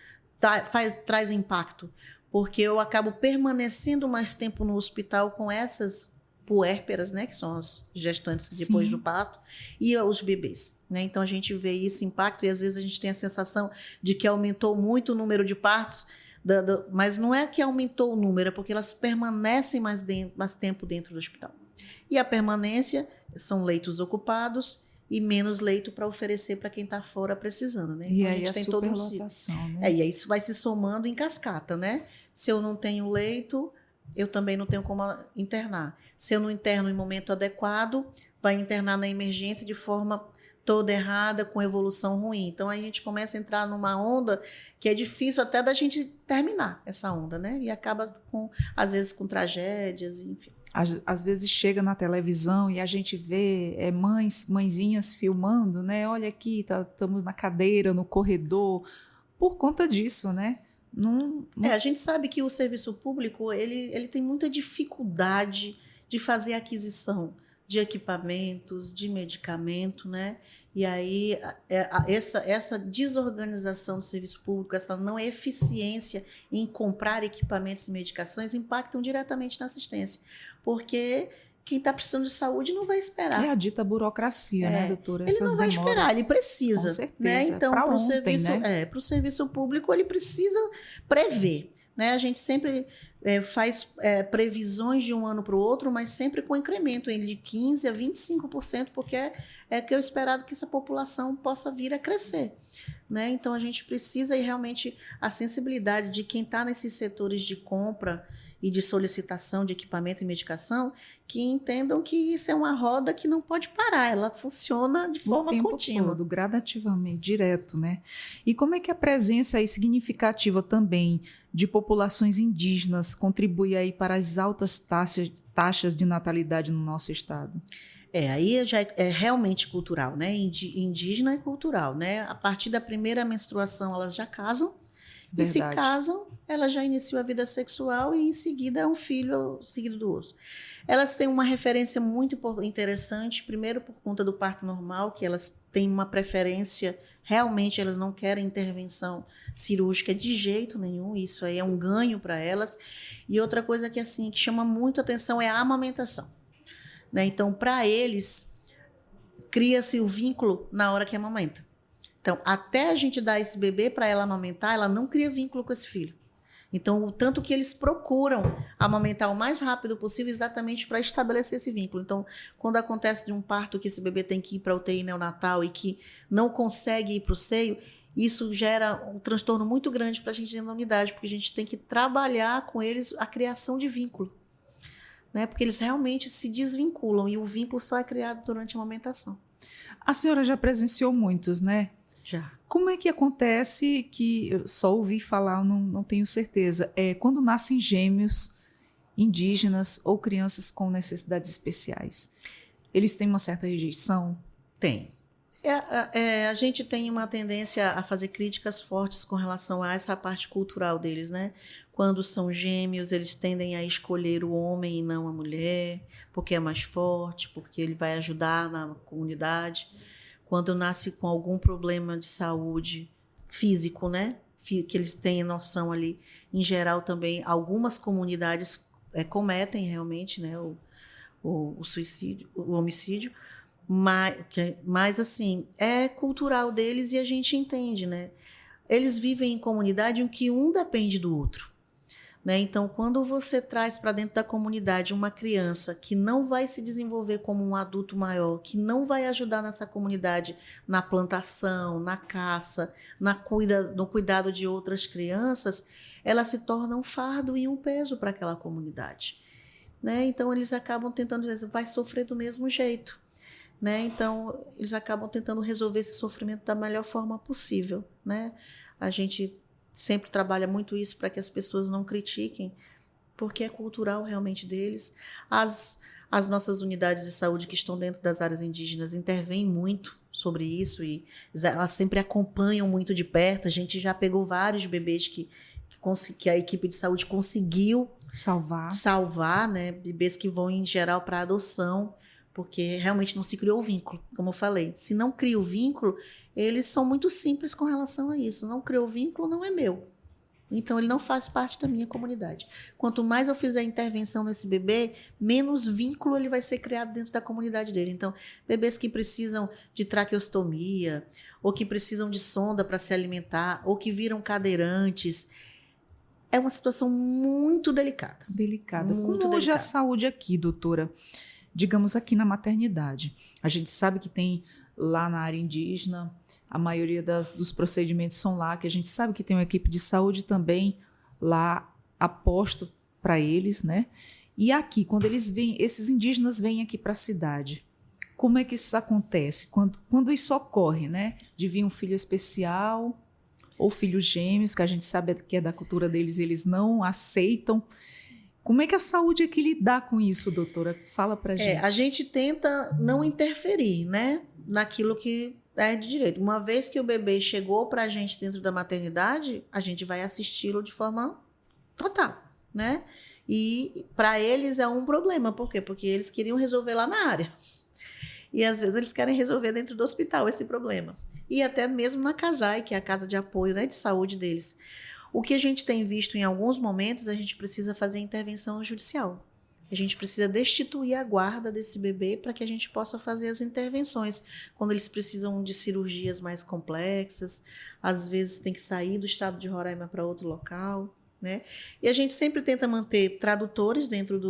traz impacto, porque eu acabo permanecendo mais tempo no hospital com essas puérperas, né, que são as gestantes depois do parto, e os bebês. Né? Então, a gente vê esse impacto e, às vezes, a gente tem a sensação de que aumentou muito o número de partos, mas não é que aumentou o número, é porque elas permanecem mais tempo dentro do hospital. E a permanência são leitos ocupados e menos leito para oferecer para quem está fora precisando, né? Então, e aí a tem superlotação, todo né? E aí isso vai se somando em cascata, né? Se eu não tenho leito, eu também não tenho como internar. Se eu não interno em momento adequado, vai internar na emergência de forma toda errada, com evolução ruim. Então, a gente começa a entrar numa onda que é difícil até da gente terminar essa onda, né? E acaba, às vezes, com tragédias, enfim. Às vezes chega na televisão e a gente vê mãezinhas filmando, né? Olha aqui, estamos na cadeira, no corredor, por conta disso, né? A gente sabe que o serviço público ele tem muita dificuldade de fazer aquisição de equipamentos, de medicamento, né? E aí essa desorganização do serviço público, essa não eficiência em comprar equipamentos e medicações impactam diretamente na assistência, porque quem está precisando de saúde não vai esperar. É a dita burocracia, né, doutora? Ele não vai esperar, ele precisa. Com certeza. Né? Então, para o serviço público, ele precisa prever. Né? A gente sempre faz previsões de um ano para o outro, mas sempre com incremento de 15% a 25%, porque é que eu esperado que essa população possa vir a crescer. Né? Então, a gente precisa, e realmente, a sensibilidade de quem está nesses setores de compra e de solicitação de equipamento e medicação, que entendam que isso é uma roda que não pode parar, ela funciona de forma contínua. Todo, gradativamente, direto, né? E como é que a presença aí significativa também de populações indígenas contribui aí para as altas taxas de natalidade no nosso estado? Aí já é realmente cultural, né? Indígena é cultural, né? A partir da primeira menstruação elas já casam. Verdade. E se casam, ela já iniciou a vida sexual e em seguida é um filho seguido do outro. Elas têm uma referência muito interessante, primeiro por conta do parto normal, que elas têm uma preferência, realmente elas não querem intervenção cirúrgica de jeito nenhum, isso aí é um ganho para elas. E outra coisa que chama muito atenção é a amamentação. Né? Então, para eles, cria-se o vínculo na hora que amamenta. Então, até a gente dar esse bebê para ela amamentar, ela não cria vínculo com esse filho. Então, o tanto que eles procuram amamentar o mais rápido possível exatamente para estabelecer esse vínculo. Então, quando acontece de um parto que esse bebê tem que ir para a UTI neonatal e que não consegue ir para o seio, isso gera um transtorno muito grande para a gente dentro da unidade, porque a gente tem que trabalhar com eles a criação de vínculo. Né? Porque eles realmente se desvinculam e o vínculo só é criado durante a amamentação. A senhora já presenciou muitos, né? Já. Como é que acontece, que eu só ouvi falar, não tenho certeza, quando nascem gêmeos indígenas ou crianças com necessidades especiais? Eles têm uma certa rejeição? Tem. A gente tem uma tendência a fazer críticas fortes com relação a essa parte cultural deles, né? Quando são gêmeos, eles tendem a escolher o homem e não a mulher, porque é mais forte, porque ele vai ajudar na comunidade. Quando nasce com algum problema de saúde físico, né? Que eles têm noção ali. Em geral, também, algumas comunidades cometem realmente, né? O suicídio, o homicídio. Mas, assim, é cultural deles e a gente entende, né? Eles vivem em comunidade em que um depende do outro. né? Então, quando você traz para dentro da comunidade uma criança que não vai se desenvolver como um adulto maior, que não vai ajudar nessa comunidade na plantação, na caça, no cuidado de outras crianças, ela se torna um fardo e um peso para aquela comunidade, né? Então, eles acabam tentando dizer, vai sofrer do mesmo jeito, né? Então, eles acabam tentando resolver esse sofrimento da melhor forma possível, né? A gente sempre trabalha muito isso para que as pessoas não critiquem, porque é cultural realmente deles. As nossas unidades de saúde que estão dentro das áreas indígenas intervêm muito sobre isso e elas sempre acompanham muito de perto. A gente já pegou vários bebês que a equipe de saúde conseguiu salvar, né? Bebês que vão, em geral, para adoção, porque realmente não se criou o vínculo, como eu falei. Se não cria o vínculo, eles são muito simples com relação a isso. Não criou o vínculo, não é meu. Então, ele não faz parte da minha comunidade. Quanto mais eu fizer intervenção nesse bebê, menos vínculo ele vai ser criado dentro da comunidade dele. Então, bebês que precisam de traqueostomia, ou que precisam de sonda para se alimentar, ou que viram cadeirantes, é uma situação muito delicada. Como hoje a saúde aqui, doutora? Digamos aqui na maternidade. A gente sabe que tem lá na área indígena, a maioria dos procedimentos são lá, que a gente sabe que tem uma equipe de saúde também lá aposto para eles, né? E aqui, quando eles vêm, esses indígenas vêm aqui para a cidade, como é que isso acontece? Quando isso ocorre, né? De vir um filho especial ou filhos gêmeos, que a gente sabe que é da cultura deles, eles não aceitam. Como é que a saúde aqui lida com isso, doutora? Fala pra gente. A gente tenta não interferir, né, naquilo que é de direito. Uma vez que o bebê chegou pra gente dentro da maternidade, a gente vai assisti-lo de forma total, né? E para eles é um problema. Por quê? Porque eles queriam resolver lá na área. E às vezes eles querem resolver dentro do hospital esse problema. E até mesmo na CASAI, que é a casa de apoio, né, de saúde deles. O que a gente tem visto em alguns momentos, a gente precisa fazer intervenção judicial. A gente precisa destituir a guarda desse bebê para que a gente possa fazer as intervenções. Quando eles precisam de cirurgias mais complexas, às vezes tem que sair do estado de Roraima para outro local, né? E a gente sempre tenta manter tradutores dentro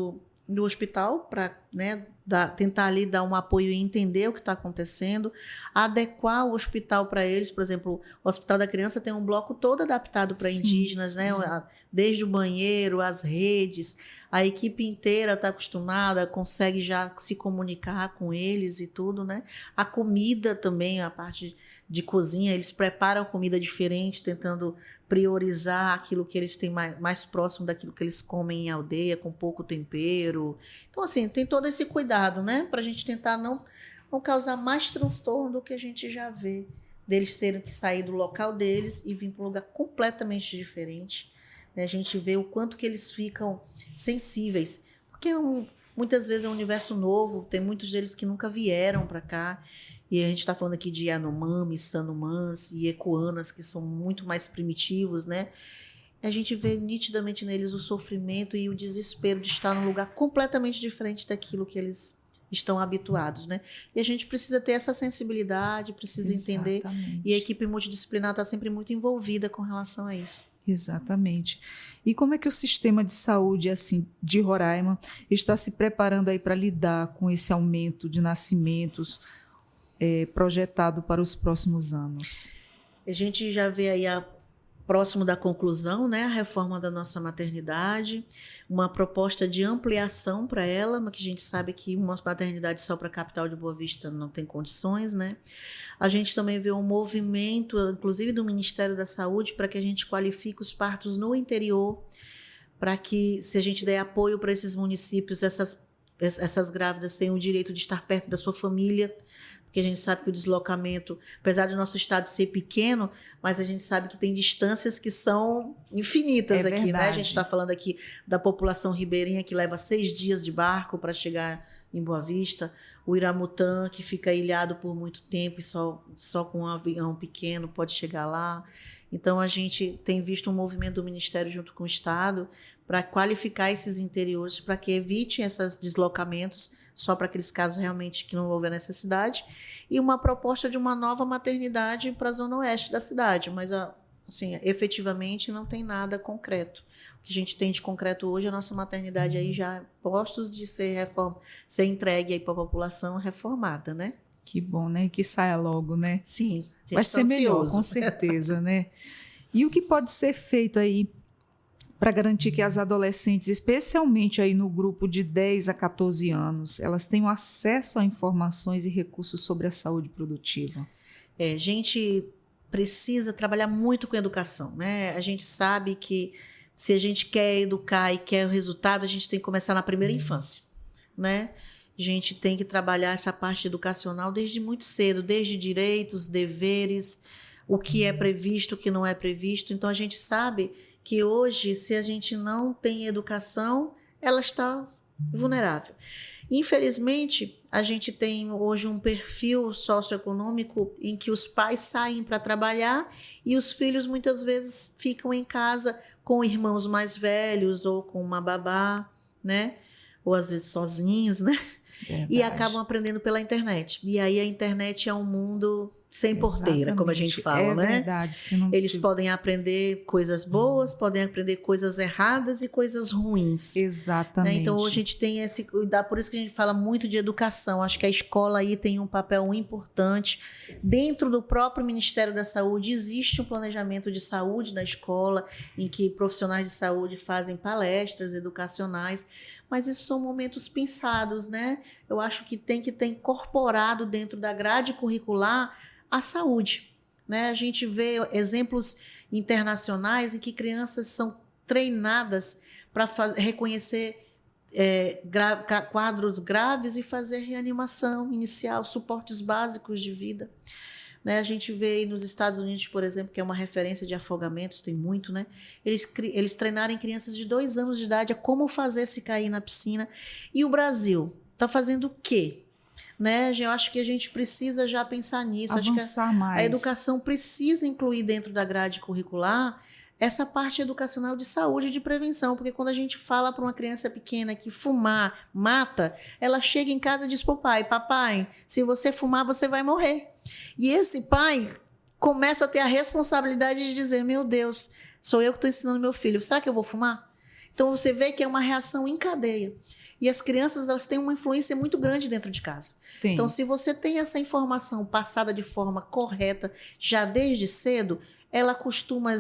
do hospital para, né, tentar ali dar um apoio e entender o que está acontecendo, adequar o hospital para eles. Por exemplo, o Hospital da Criança tem um bloco todo adaptado para indígenas, né? Desde o banheiro, as redes, a equipe inteira está acostumada, consegue já se comunicar com eles e tudo, né? A comida também, a parte de cozinha, eles preparam comida diferente, tentando priorizar aquilo que eles têm mais próximo daquilo que eles comem em aldeia, com pouco tempero. Então, assim, tem todo esse cuidado, né? Para a gente tentar não causar mais transtorno do que a gente já vê, deles terem que sair do local deles e vir para um lugar completamente diferente. Né? A gente vê o quanto que eles ficam sensíveis, porque muitas vezes é um universo novo, tem muitos deles que nunca vieram para cá. E a gente está falando aqui de Yanomami, Sanomãs e Ecoanas, que são muito mais primitivos, né? A gente vê nitidamente neles o sofrimento e o desespero de estar num lugar completamente diferente daquilo que eles estão habituados, né? E a gente precisa ter essa sensibilidade, precisa entender. E a equipe multidisciplinar está sempre muito envolvida com relação a isso. Exatamente. E como é que o sistema de saúde assim de Roraima está se preparando aí para lidar com esse aumento de nascimentos projetado para os próximos anos? A gente já vê aí próximo da conclusão, né, a reforma da nossa maternidade, uma proposta de ampliação para ela, mas que a gente sabe que uma maternidade só para a capital de Boa Vista não tem condições, né? A gente também vê um movimento, inclusive do Ministério da Saúde, para que a gente qualifique os partos no interior, para que, se a gente der apoio para esses municípios, essas grávidas tenham o direito de estar perto da sua família, porque a gente sabe que o deslocamento, apesar do nosso estado ser pequeno, mas a gente sabe que tem distâncias que são infinitas aqui, né? A gente está falando aqui da população ribeirinha que leva 6 dias de barco para chegar em Boa Vista, o Iramutã, que fica ilhado por muito tempo e só com um avião pequeno pode chegar lá. Então, a gente tem visto um movimento do Ministério junto com o Estado para qualificar esses interiores, para que evitem esses deslocamentos, só para aqueles casos realmente que não houver necessidade, e uma proposta de uma nova maternidade para a zona oeste da cidade, mas assim, efetivamente não tem nada concreto. O que a gente tem de concreto hoje, a nossa maternidade aí já postos de ser entregue aí para a população reformada, né? Que bom, né? Que saia logo, né? Sim, a gente vai tá ser melhor, ansioso. com certeza, né? E o que pode ser feito aí para garantir que as adolescentes, especialmente aí no grupo de 10 a 14 anos, elas tenham acesso a informações e recursos sobre a saúde produtiva? A gente precisa trabalhar muito com educação, né? A gente sabe que se a gente quer educar e quer o resultado, a gente tem que começar na primeira infância, né? A gente tem que trabalhar essa parte educacional desde muito cedo, desde direitos, deveres, o que é previsto, o que não é previsto. Então, a gente sabe que hoje, se a gente não tem educação, ela está vulnerável. Infelizmente, a gente tem hoje um perfil socioeconômico em que os pais saem para trabalhar e os filhos muitas vezes ficam em casa com irmãos mais velhos ou com uma babá, né? Ou às vezes sozinhos, né? Verdade. E acabam aprendendo pela internet. E aí a internet é um mundo sem porteira, como a gente fala, né? Verdade. Eles podem aprender coisas boas, podem aprender coisas erradas e coisas ruins. Exatamente. Né? Então, hoje a gente tem esse cuidado, por isso que a gente fala muito de educação. Acho que a escola aí tem um papel importante. Dentro do próprio Ministério da Saúde, existe um planejamento de saúde na escola, em que profissionais de saúde fazem palestras educacionais, mas esses são momentos pensados, né? Eu acho que tem que ter incorporado dentro da grade curricular a saúde, né? A gente vê exemplos internacionais em que crianças são treinadas para reconhecer quadros graves e fazer reanimação inicial, suportes básicos de vida. Né? A gente vê aí nos Estados Unidos, por exemplo, que é uma referência de afogamentos, tem muito, né? Eles treinarem crianças de 2 anos de idade a como fazer se cair na piscina. E o Brasil está fazendo o quê? Né? Eu acho que a gente precisa já pensar nisso. Avançar acho que mais. A educação precisa incluir dentro da grade curricular essa parte educacional de saúde e de prevenção, porque quando a gente fala para uma criança pequena que fumar mata, ela chega em casa e diz para o pai: papai, se você fumar, você vai morrer. E esse pai começa a ter a responsabilidade de dizer: meu Deus, sou eu que estou ensinando meu filho, será que eu vou fumar? Então você vê que é uma reação em cadeia. E as crianças, elas têm uma influência muito grande dentro de casa. Tem. Então, se você tem essa informação passada de forma correta, já desde cedo, ela costuma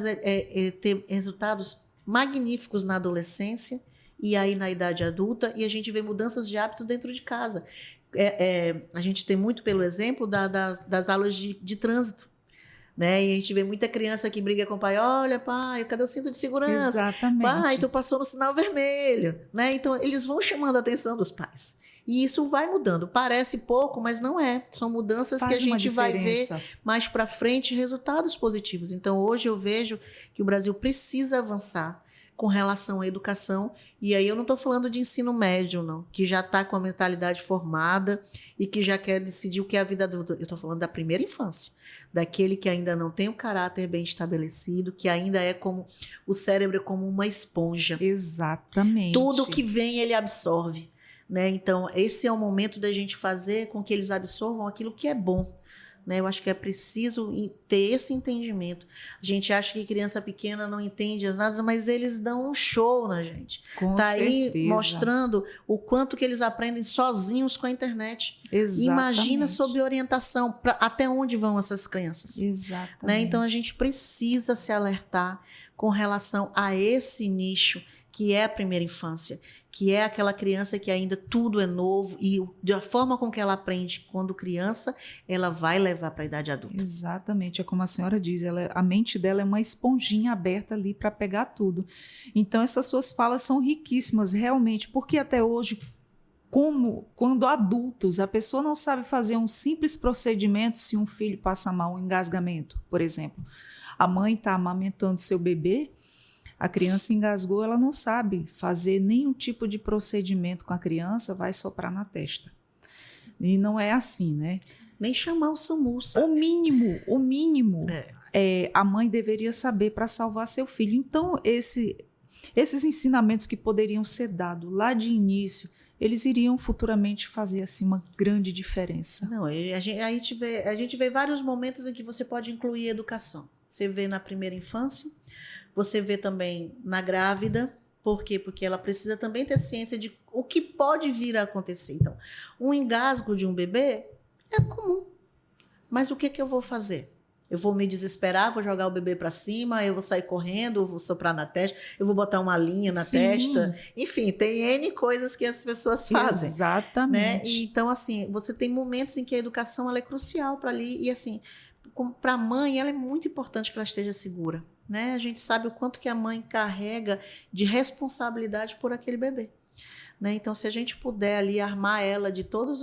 ter resultados magníficos na adolescência e aí na idade adulta, e a gente vê mudanças de hábito dentro de casa. A gente tem muito pelo exemplo das aulas de trânsito. Né? E a gente vê muita criança que briga com o pai: olha, pai, cadê o cinto de segurança? Exatamente. Pai, tu passou no sinal vermelho. Né? Então, eles vão chamando a atenção dos pais. E isso vai mudando. Parece pouco, mas não é. São mudanças que a gente vai ver mais para frente resultados positivos. Então, hoje eu vejo que o Brasil precisa avançar com relação à educação. E aí eu não estou falando de ensino médio, não, que já está com a mentalidade formada e que já quer decidir o que é a vida adulta. Eu estou falando da primeira infância, daquele que ainda não tem o caráter bem estabelecido, que ainda é como o cérebro é como uma esponja. Exatamente. Tudo que vem ele absorve. Né? Então, esse é o momento da gente fazer com que eles absorvam aquilo que é bom. Né? Eu acho que é preciso ter esse entendimento. A gente acha que criança pequena não entende nada, mas eles dão um show na gente. Com tá certeza. Aí mostrando o quanto que eles aprendem sozinhos com a internet. Exatamente. Imagina sob orientação, até onde vão essas crianças. Exatamente. Né? Então, a gente precisa se alertar com relação a esse nicho que é a primeira infância, que é aquela criança que ainda tudo é novo e da forma com que ela aprende quando criança, ela vai levar para a idade adulta. Exatamente, é como a senhora diz, a mente dela é uma esponjinha aberta ali para pegar tudo. Então essas suas falas são riquíssimas, realmente, porque até hoje, quando adultos, a pessoa não sabe fazer um simples procedimento se um filho passa mal, um engasgamento, por exemplo. A mãe está amamentando seu bebê, a criança engasgou, ela não sabe fazer nenhum tipo de procedimento com a criança, vai soprar na testa. E não é assim, né? Nem chamar o SAMU. O mínimo a mãe deveria saber para salvar seu filho. Então, esses ensinamentos que poderiam ser dados lá de início, eles iriam futuramente fazer assim, uma grande diferença. Não, a gente vê vários momentos em que você pode incluir educação. Você vê na primeira infância, você vê também na grávida. Por quê? Porque ela precisa também ter ciência de o que pode vir a acontecer. Então, um engasgo de um bebê é comum. Mas o que eu vou fazer? Eu vou me desesperar, vou jogar o bebê para cima, eu vou sair correndo, eu vou soprar na testa, eu vou botar uma linha na testa. Enfim, tem N coisas que as pessoas fazem. Exatamente. Né? E, então, assim, você tem momentos em que a educação ela é crucial para ali. E, assim, para a mãe, ela é muito importante que ela esteja segura. Né? A gente sabe o quanto que a mãe carrega de responsabilidade por aquele bebê. Né? Então, se a gente puder ali armar ela de tudo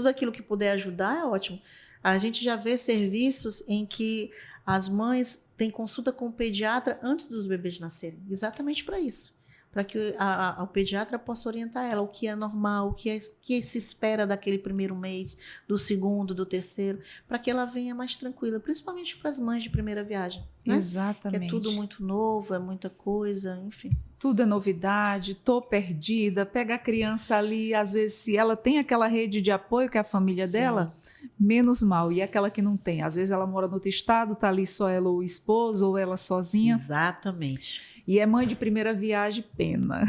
aquilo que puder ajudar, é ótimo. A gente já vê serviços em que as mães têm consulta com o pediatra antes dos bebês nascerem, exatamente para isso, para que o pediatra possa orientar ela o que é normal, que se espera daquele primeiro mês, do segundo, do terceiro, para que ela venha mais tranquila, principalmente para as mães de primeira viagem. Né? Exatamente. Que é tudo muito novo, é muita coisa, enfim. Tudo é novidade, tô perdida, pega a criança ali, às vezes se ela tem aquela rede de apoio que é a família dela, menos mal, e aquela que não tem, às vezes ela mora no outro estado, tá ali só ela ou o esposo, ou ela sozinha. Exatamente. E é mãe de primeira viagem, pena.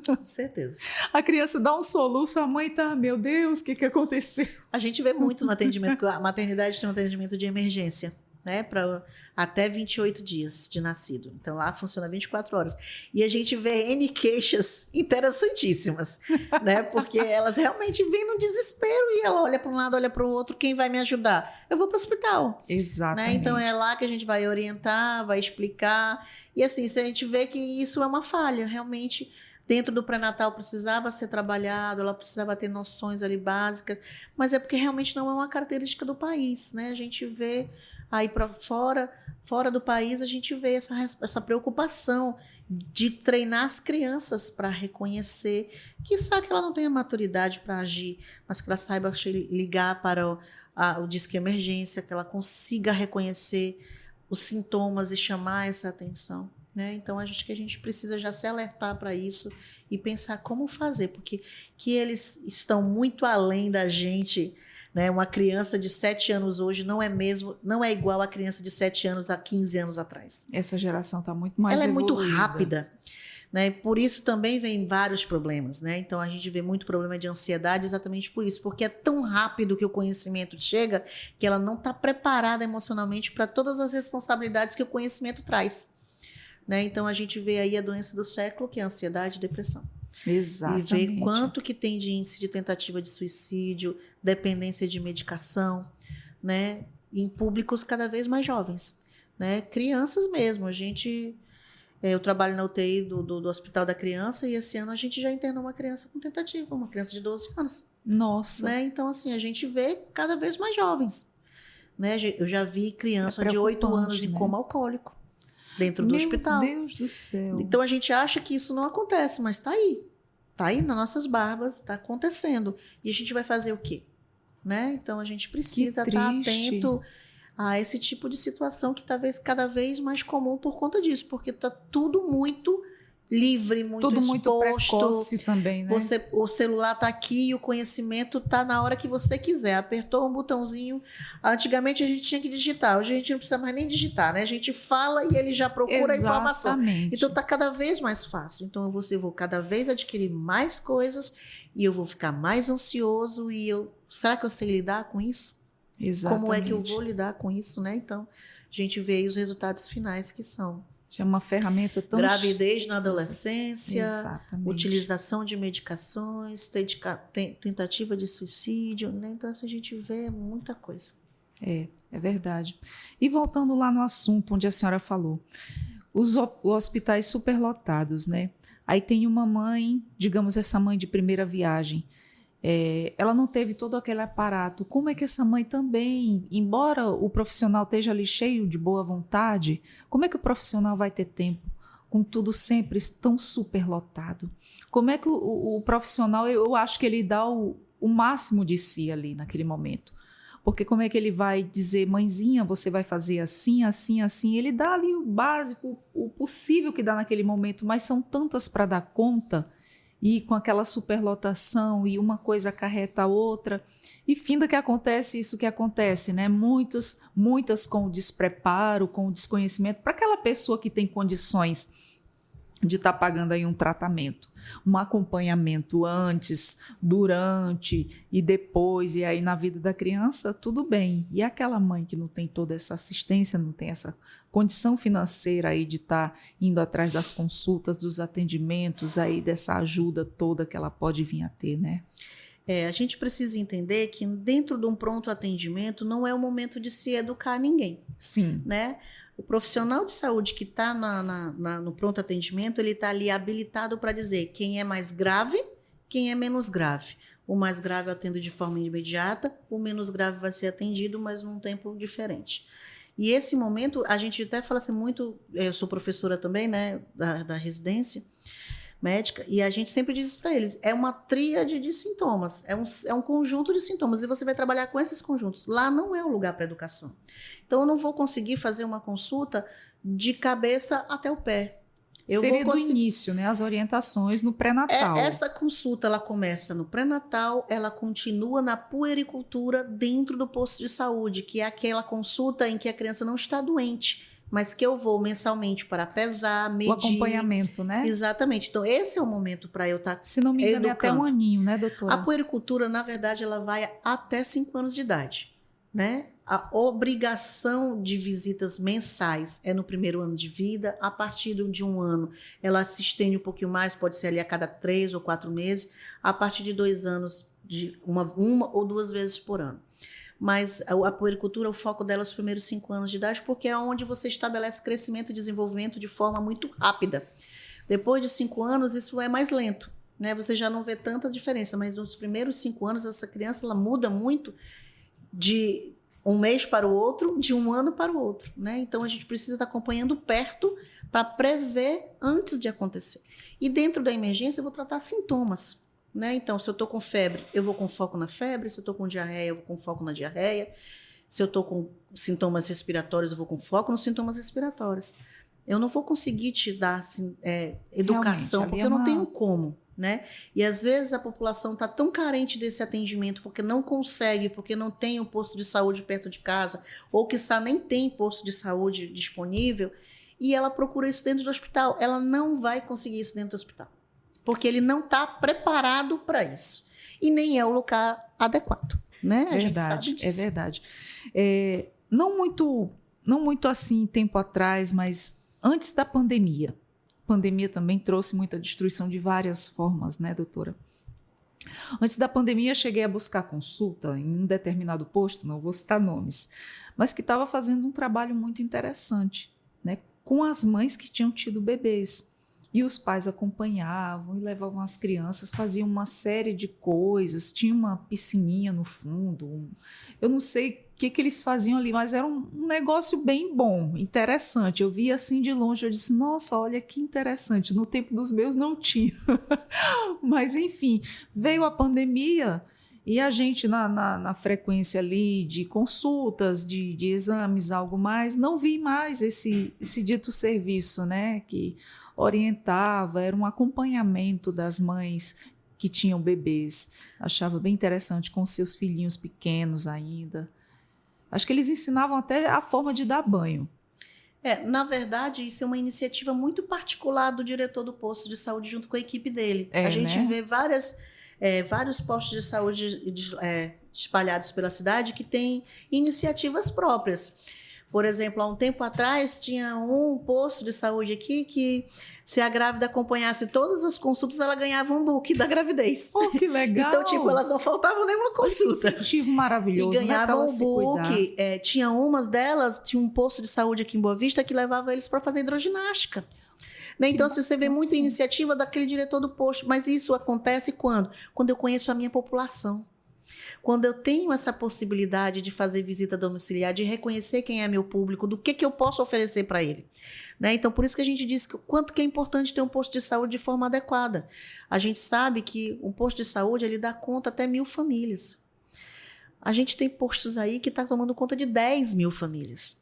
Com certeza. A criança dá um soluço, a mãe tá, meu Deus, o que aconteceu? A gente vê muito no atendimento, porque a maternidade tem um atendimento de emergência, né, para até 28 dias de nascido. Então lá funciona 24 horas. E a gente vê N queixas interessantíssimas, né, porque elas realmente vêm no desespero e ela olha para um lado, olha para o outro, quem vai me ajudar? Eu vou para o hospital. Exatamente. Né? Então é lá que a gente vai orientar, vai explicar. E assim, se a gente vê que isso é uma falha, realmente. Dentro do pré-natal precisava ser trabalhado, ela precisava ter noções ali básicas, mas é porque realmente não é uma característica do país, né? A gente vê aí para fora do país, a gente vê essa preocupação de treinar as crianças para reconhecer, quizá que ela não tenha maturidade para agir, mas que ela saiba ligar para o disque emergência, que ela consiga reconhecer os sintomas e chamar essa atenção. Né? Então, acho que a gente precisa já se alertar para isso e pensar como fazer, porque que eles estão muito além da gente. Né? Uma criança de 7 anos hoje não é igual a criança de 7 anos há 15 anos atrás. Essa geração está muito mais Ela evoluída. É muito rápida. Né? Por isso também vem vários problemas. Né? Então, a gente vê muito problema de ansiedade exatamente por isso, porque é tão rápido que o conhecimento chega que ela não está preparada emocionalmente para todas as responsabilidades que o conhecimento traz. Né? Então, a gente vê aí a doença do século, que é a ansiedade e depressão. Exatamente. E vê quanto que tem de índice de tentativa de suicídio, dependência de medicação, né? Em públicos cada vez mais jovens. Né? Crianças mesmo. Eu trabalho na UTI do Hospital da Criança e esse ano a gente já internou uma criança com tentativa, uma criança de 12 anos. Nossa. Né? Então, assim, a gente vê cada vez mais jovens. Né? Eu já vi criança de 8 anos em coma alcoólico. Dentro do hospital. Meu Deus do céu. Então a gente acha que isso não acontece, mas está aí. Está aí nas nossas barbas, está acontecendo. E a gente vai fazer o quê? Né? Então a gente precisa estar atento a esse tipo de situação que talvez cada vez mais comum por conta disso, porque está tudo muito livre, muito tudo exposto. Muito precoce também, né? O celular está aqui e o conhecimento está na hora que você quiser. Apertou um botãozinho. Antigamente a gente tinha que digitar. Hoje a gente não precisa mais nem digitar, né? A gente fala e ele já procura a informação. Então está cada vez mais fácil. Então eu vou cada vez adquirir mais coisas e eu vou ficar mais ansioso será que eu sei lidar com isso? Exatamente. Como é que eu vou lidar com isso, né? Então a gente vê aí os resultados finais que são é uma ferramenta tão... Gravidez na adolescência, Exatamente. Utilização de medicações, tentativa de suicídio, né? Então, a gente vê muita coisa. É verdade. E voltando lá no assunto onde a senhora falou, os hospitais superlotados, né? Aí tem uma mãe, digamos essa mãe de primeira viagem, ela não teve todo aquele aparato. Como é que essa mãe também, embora o profissional esteja ali cheio de boa vontade, como é que o profissional vai ter tempo com tudo sempre tão superlotado? Como é que o profissional, eu acho que ele dá o máximo de si ali naquele momento. Porque como é que ele vai dizer, mãezinha, você vai fazer assim, assim, assim? Ele dá ali o básico, o possível que dá naquele momento, mas são tantas para dar conta e com aquela superlotação e uma coisa acarreta a outra, e finda que acontece isso que acontece, né? Muitas com o despreparo, com o desconhecimento, para aquela pessoa que tem condições de estar pagando aí um tratamento, um acompanhamento antes, durante e depois, e aí na vida da criança, tudo bem. E aquela mãe que não tem toda essa assistência, não tem essa condição financeira aí de estar indo atrás das consultas, dos atendimentos, aí dessa ajuda toda que ela pode vir a ter, né? A gente precisa entender que dentro de um pronto atendimento não é o momento de se educar ninguém. Sim. Né? O profissional de saúde que está no pronto atendimento, ele está ali habilitado para dizer quem é mais grave, quem é menos grave. O mais grave eu atendo de forma imediata, o menos grave vai ser atendido, mas num tempo diferente. E esse momento, a gente até fala assim muito, eu sou professora também, né, da residência médica, e a gente sempre diz para eles, é uma tríade de sintomas, é um conjunto de sintomas, e você vai trabalhar com esses conjuntos. Lá não é o lugar para educação. Então, eu não vou conseguir fazer uma consulta de cabeça até o pé. Seria do início, né? As orientações no pré-natal. Essa consulta, ela começa no pré-natal, ela continua na puericultura dentro do posto de saúde, que é aquela consulta em que a criança não está doente, mas que eu vou mensalmente para pesar, medir. O acompanhamento, né? Exatamente. Então, esse é o momento para eu estar Se não me engano, é até um aninho, né, doutora? A puericultura, na verdade, ela vai até 5 anos de idade, né? A obrigação de visitas mensais é no primeiro ano de vida. A partir de 1 ano, ela se estende um pouquinho mais, pode ser ali a cada 3 ou 4 meses. A partir de 2 anos, de uma ou 2 vezes por ano. Mas a puericultura, o foco dela é os primeiros 5 anos de idade, porque é onde você estabelece crescimento e desenvolvimento de forma muito rápida. Depois de 5 anos, isso é mais lento, né? Você já não vê tanta diferença, mas nos primeiros 5 anos, essa criança ela muda muito de um mês para o outro, de 1 ano para o outro, né? Então, a gente precisa estar acompanhando perto para prever antes de acontecer. E dentro da emergência, eu vou tratar sintomas, né? Então, se eu estou com febre, eu vou com foco na febre. Se eu estou com diarreia, eu vou com foco na diarreia. Se eu estou com sintomas respiratórios, eu vou com foco nos sintomas respiratórios. Eu não vou conseguir te dar educação, porque eu não tenho como, né? E às vezes a população está tão carente desse atendimento porque não consegue, porque não tem um posto de saúde perto de casa, ou quiçá nem tem posto de saúde disponível, e ela procura isso dentro do hospital. Ela não vai conseguir isso dentro do hospital, porque ele não está preparado para isso. E nem é o lugar adequado, né? A gente sabe disso. É verdade. Não muito assim tempo atrás, mas antes da pandemia. A pandemia também trouxe muita destruição de várias formas, né, doutora? Antes da pandemia, cheguei a buscar consulta em um determinado posto, não vou citar nomes, mas que estava fazendo um trabalho muito interessante, né, com as mães que tinham tido bebês. E os pais acompanhavam e levavam as crianças, faziam uma série de coisas, tinha uma piscininha no fundo, eu não sei o que eles faziam ali, mas era um negócio bem bom, interessante. Eu vi assim de longe, eu disse, nossa, olha que interessante, no tempo dos meus não tinha. Mas enfim, veio a pandemia e a gente na frequência ali de consultas, de exames, algo mais, não vi mais esse dito serviço, né, que orientava, era um acompanhamento das mães que tinham bebês. Achava bem interessante, com seus filhinhos pequenos ainda. Acho que eles ensinavam até a forma de dar banho. Na verdade, isso é uma iniciativa muito particular do diretor do posto de saúde junto com a equipe dele. A gente vê vários postos de saúde espalhados pela cidade que têm iniciativas próprias. Por exemplo, há um tempo atrás, tinha um posto de saúde aqui que, se a grávida acompanhasse todas as consultas, ela ganhava um book da gravidez. Oh, que legal! Então, tipo, elas não faltavam nenhuma consulta. Esse incentivo maravilhoso, e ganhavam um book. Tinha umas delas, tinha um posto de saúde aqui em Boa Vista que levava eles para fazer hidroginástica. Né? Então, você vê muita iniciativa daquele diretor do posto, mas isso acontece quando? Quando eu conheço a minha população. Quando eu tenho essa possibilidade de fazer visita domiciliar, de reconhecer quem é meu público, do que eu posso oferecer para ele. Né? Então, por isso que a gente diz que o quanto que é importante ter um posto de saúde de forma adequada. A gente sabe que um posto de saúde ele dá conta até 1.000 famílias. A gente tem postos aí que está tomando conta de 10.000 famílias.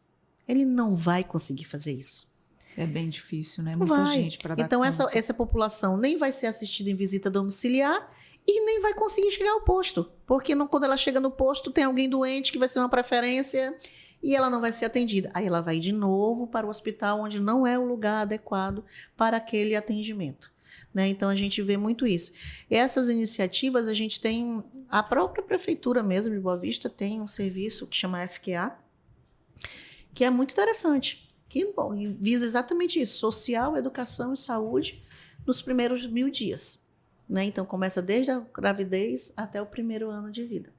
Ele não vai conseguir fazer isso. É bem difícil, né? Muita gente para dar Então, conta. essa população nem vai ser assistida em visita domiciliar e nem vai conseguir chegar ao posto. Porque quando ela chega no posto, tem alguém doente que vai ser uma preferência e ela não vai ser atendida. Aí ela vai de novo para o hospital, onde não é o lugar adequado para aquele atendimento. Né? Então, a gente vê muito isso. Essas iniciativas, a gente tem... A própria prefeitura mesmo de Boa Vista tem um serviço que chama FQA, que é muito interessante, que visa exatamente isso, social, educação e saúde nos primeiros 1000 dias. Né? Então, começa desde a gravidez até o primeiro ano de vida.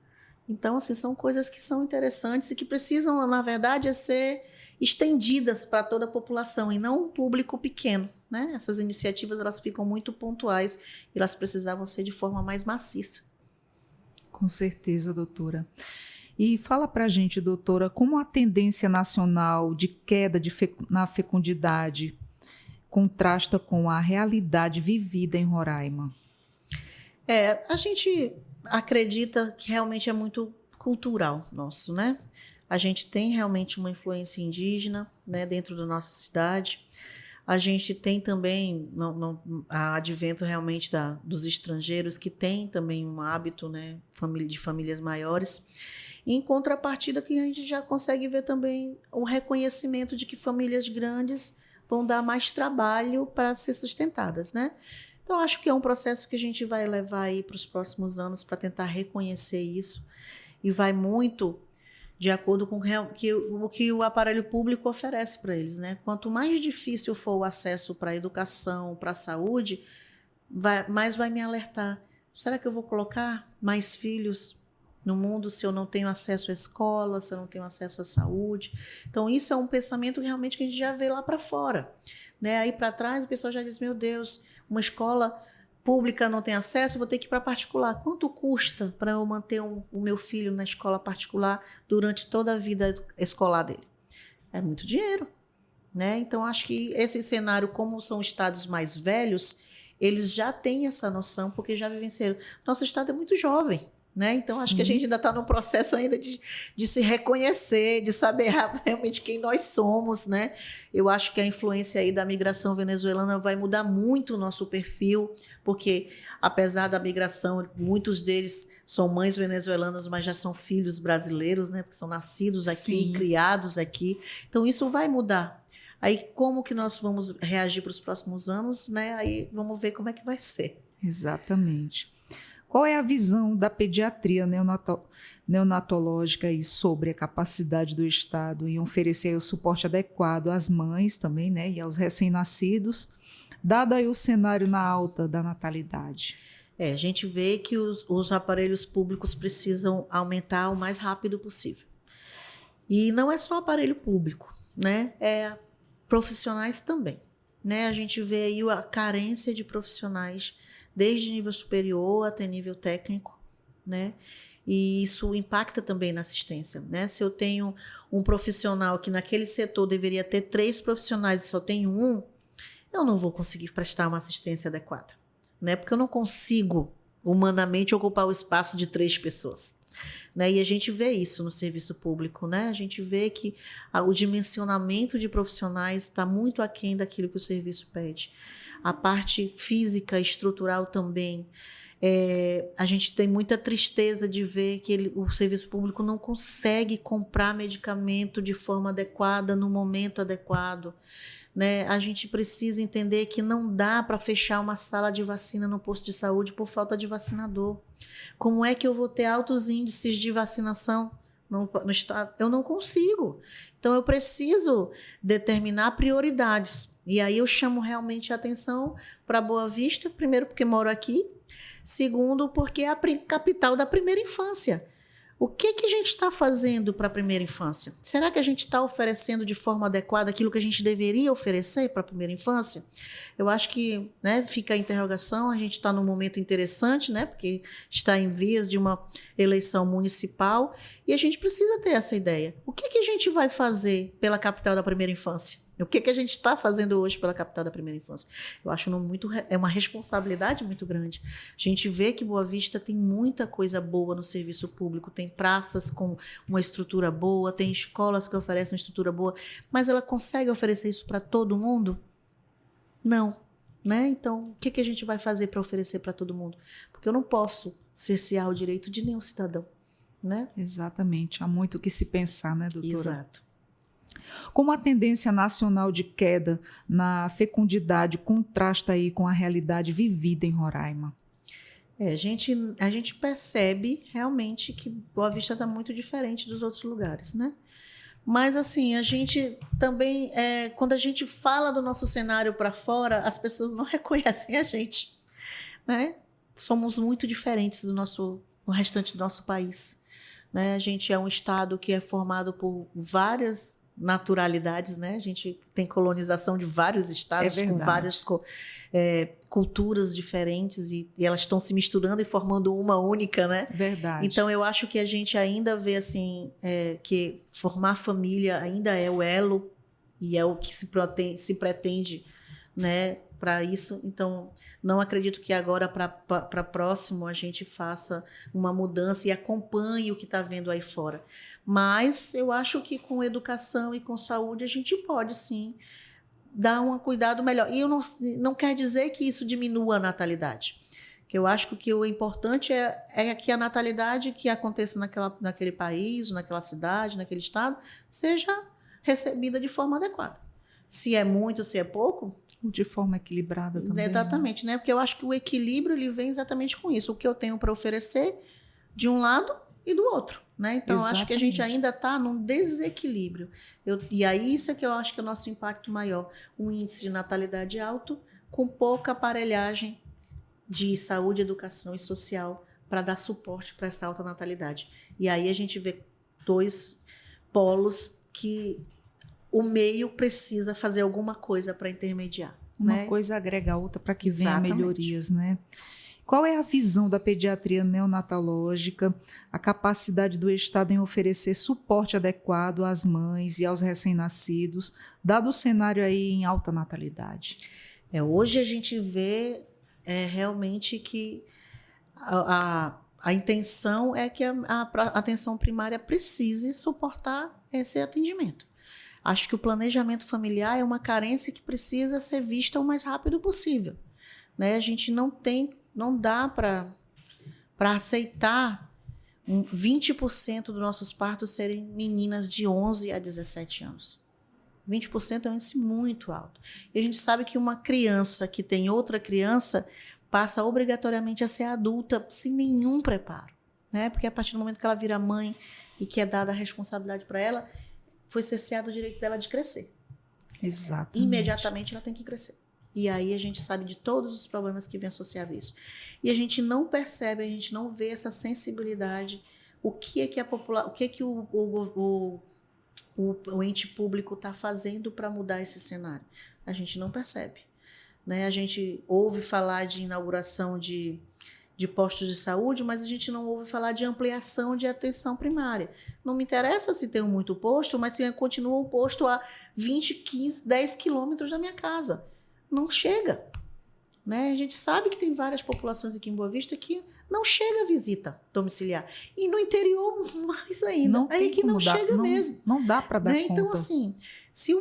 Então, assim, são coisas que são interessantes e que precisam, na verdade, ser estendidas para toda a população e não um público pequeno. Né? Essas iniciativas elas ficam muito pontuais e elas precisavam ser de forma mais maciça. Com certeza, doutora. E fala para a gente, doutora, como a tendência nacional de queda na fecundidade contrasta com a realidade vivida em Roraima? A gente acredita que realmente é muito cultural nosso, né? A gente tem realmente uma influência indígena, né, dentro da nossa cidade. A gente tem também a advento realmente dos estrangeiros que têm também um hábito, né, de famílias maiores. Em contrapartida, que a gente já consegue ver também o reconhecimento de que famílias grandes vão dar mais trabalho para ser sustentadas, né? Então, acho que é um processo que a gente vai levar aí para os próximos anos para tentar reconhecer isso e vai muito de acordo com o que o aparelho público oferece para eles, né? Quanto mais difícil for o acesso para a educação, para a saúde, mais vai me alertar. Será que eu vou colocar mais filhos no mundo se eu não tenho acesso à escola, se eu não tenho acesso à saúde? Então, isso é um pensamento realmente que a gente já vê lá para fora. Né? Aí para trás, o pessoal já diz, meu Deus, uma escola pública não tem acesso, eu vou ter que ir para particular. Quanto custa para eu manter o meu filho na escola particular durante toda a vida escolar dele? É muito dinheiro. Né? Então, acho que esse cenário, como são estados mais velhos, eles já têm essa noção, porque já vivenciaram. Nosso estado é muito jovem. Né? Então, acho que a gente ainda está num processo ainda de se reconhecer, de saber realmente quem nós somos. Né? Eu acho que a influência aí da migração venezuelana vai mudar muito o nosso perfil, porque apesar da migração, muitos deles são mães venezuelanas, mas já são filhos brasileiros, né? Porque são nascidos aqui, criados aqui. Então, isso vai mudar. Aí, como que nós vamos reagir para os próximos anos? Né? Aí, vamos ver como é que vai ser. Exatamente. Qual é a visão da pediatria neonatológica aí sobre a capacidade do Estado em oferecer o suporte adequado às mães também, né, e aos recém-nascidos, dado aí o cenário na alta da natalidade? A gente vê que os aparelhos públicos precisam aumentar o mais rápido possível. E não é só aparelho público, né? É profissionais também. Né? A gente vê aí a carência de profissionais desde nível superior até nível técnico, né? E isso impacta também na assistência, né? Se eu tenho um profissional que naquele setor deveria ter 3 profissionais e só tenho um, eu não vou conseguir prestar uma assistência adequada, né? Porque eu não consigo humanamente ocupar o espaço de 3 pessoas. Né? E a gente vê isso no serviço público, né? A gente vê que o dimensionamento de profissionais está muito aquém daquilo que o serviço pede. A parte física, estrutural também. A gente tem muita tristeza de ver que o serviço público não consegue comprar medicamento de forma adequada, no momento adequado. Né? A gente precisa entender que não dá para fechar uma sala de vacina no posto de saúde por falta de vacinador. Como é que eu vou ter altos índices de vacinação no estado? Eu não consigo. Então, eu preciso determinar prioridades. E aí eu chamo realmente a atenção para Boa Vista, primeiro porque moro aqui, segundo porque é a capital da primeira infância. O que a gente está fazendo para a primeira infância? Será que a gente está oferecendo de forma adequada aquilo que a gente deveria oferecer para a primeira infância? Eu acho que, né, fica a interrogação, a gente está num momento interessante, né, porque está em vias de uma eleição municipal e a gente precisa ter essa ideia. O que a gente vai fazer pela capital da primeira infância? O que a gente está fazendo hoje pela capital da primeira infância? Eu acho é uma responsabilidade muito grande. A gente vê que Boa Vista tem muita coisa boa no serviço público, tem praças com uma estrutura boa, tem escolas que oferecem uma estrutura boa, mas ela consegue oferecer isso para todo mundo? Não. Né? Então, o que a gente vai fazer para oferecer para todo mundo? Porque eu não posso cercear o direito de nenhum cidadão. Né? Exatamente. Há muito o que se pensar, né, doutora? Exato. Como a tendência nacional de queda na fecundidade contrasta aí com a realidade vivida em Roraima? A gente percebe realmente que Boa Vista está muito diferente dos outros lugares, né? Mas, assim, a gente também, quando a gente fala do nosso cenário para fora, as pessoas não reconhecem a gente, né? Somos muito diferentes do restante do nosso país, né? A gente é um estado que é formado por várias naturalidades, né? A gente tem colonização de vários estados com várias culturas diferentes e elas estão se misturando e formando uma única, né? Verdade. Então eu acho que a gente ainda vê assim que formar família ainda é o elo e é o que se pretende, né? Para isso, então não acredito que agora para próximo a gente faça uma mudança e acompanhe o que está vendo aí fora. Mas eu acho que com educação e com saúde a gente pode sim dar um cuidado melhor. E eu não quer dizer que isso diminua a natalidade. Que eu acho que o importante é que a natalidade que aconteça naquele país, naquela cidade, naquele estado, seja recebida de forma adequada. Se é muito, se é pouco... De forma equilibrada também. Exatamente, né? Porque eu acho que o equilíbrio ele vem exatamente com isso. O que eu tenho para oferecer de um lado e do outro, né? Então, eu acho que a gente ainda está num desequilíbrio. E aí, isso é que eu acho que é o nosso impacto maior. Um índice de natalidade alto, com pouca aparelhagem de saúde, educação e social para dar suporte para essa alta natalidade. E aí a gente vê dois polos que o meio precisa fazer alguma coisa para intermediar. Uma coisa agrega a outra para que venha melhorias, né? Qual é a visão da pediatria neonatológica, a capacidade do Estado em oferecer suporte adequado às mães e aos recém-nascidos, dado o cenário aí em alta natalidade? Hoje a gente vê realmente que a intenção é que a atenção primária precise suportar esse atendimento. Acho que o planejamento familiar é uma carência que precisa ser vista o mais rápido possível. Né? A gente não dá para aceitar 20% dos nossos partos serem meninas de 11 a 17 anos. 20% é um índice muito alto. E a gente sabe que uma criança que tem outra criança passa obrigatoriamente a ser adulta sem nenhum preparo. Né? Porque a partir do momento que ela vira mãe e que é dada a responsabilidade para ela, foi cerceado o direito dela de crescer. Exatamente. Imediatamente ela tem que crescer. E aí a gente sabe de todos os problemas que vem associado a isso. E a gente não percebe, a gente não vê essa sensibilidade, o que é que a população, o que é que o ente público está fazendo para mudar esse cenário. A gente não percebe. Né? A gente ouve falar de inauguração de postos de saúde, mas a gente não ouve falar de ampliação de atenção primária. Não me interessa se tem muito posto, mas se continua o posto a 20, 15, 10 quilômetros da minha casa. Não chega. Né? A gente sabe que tem várias populações aqui em Boa Vista que não chega a visita domiciliar. E no interior, mais ainda. Não aí que não chega mesmo. Não dá para dar conta. Então, assim, se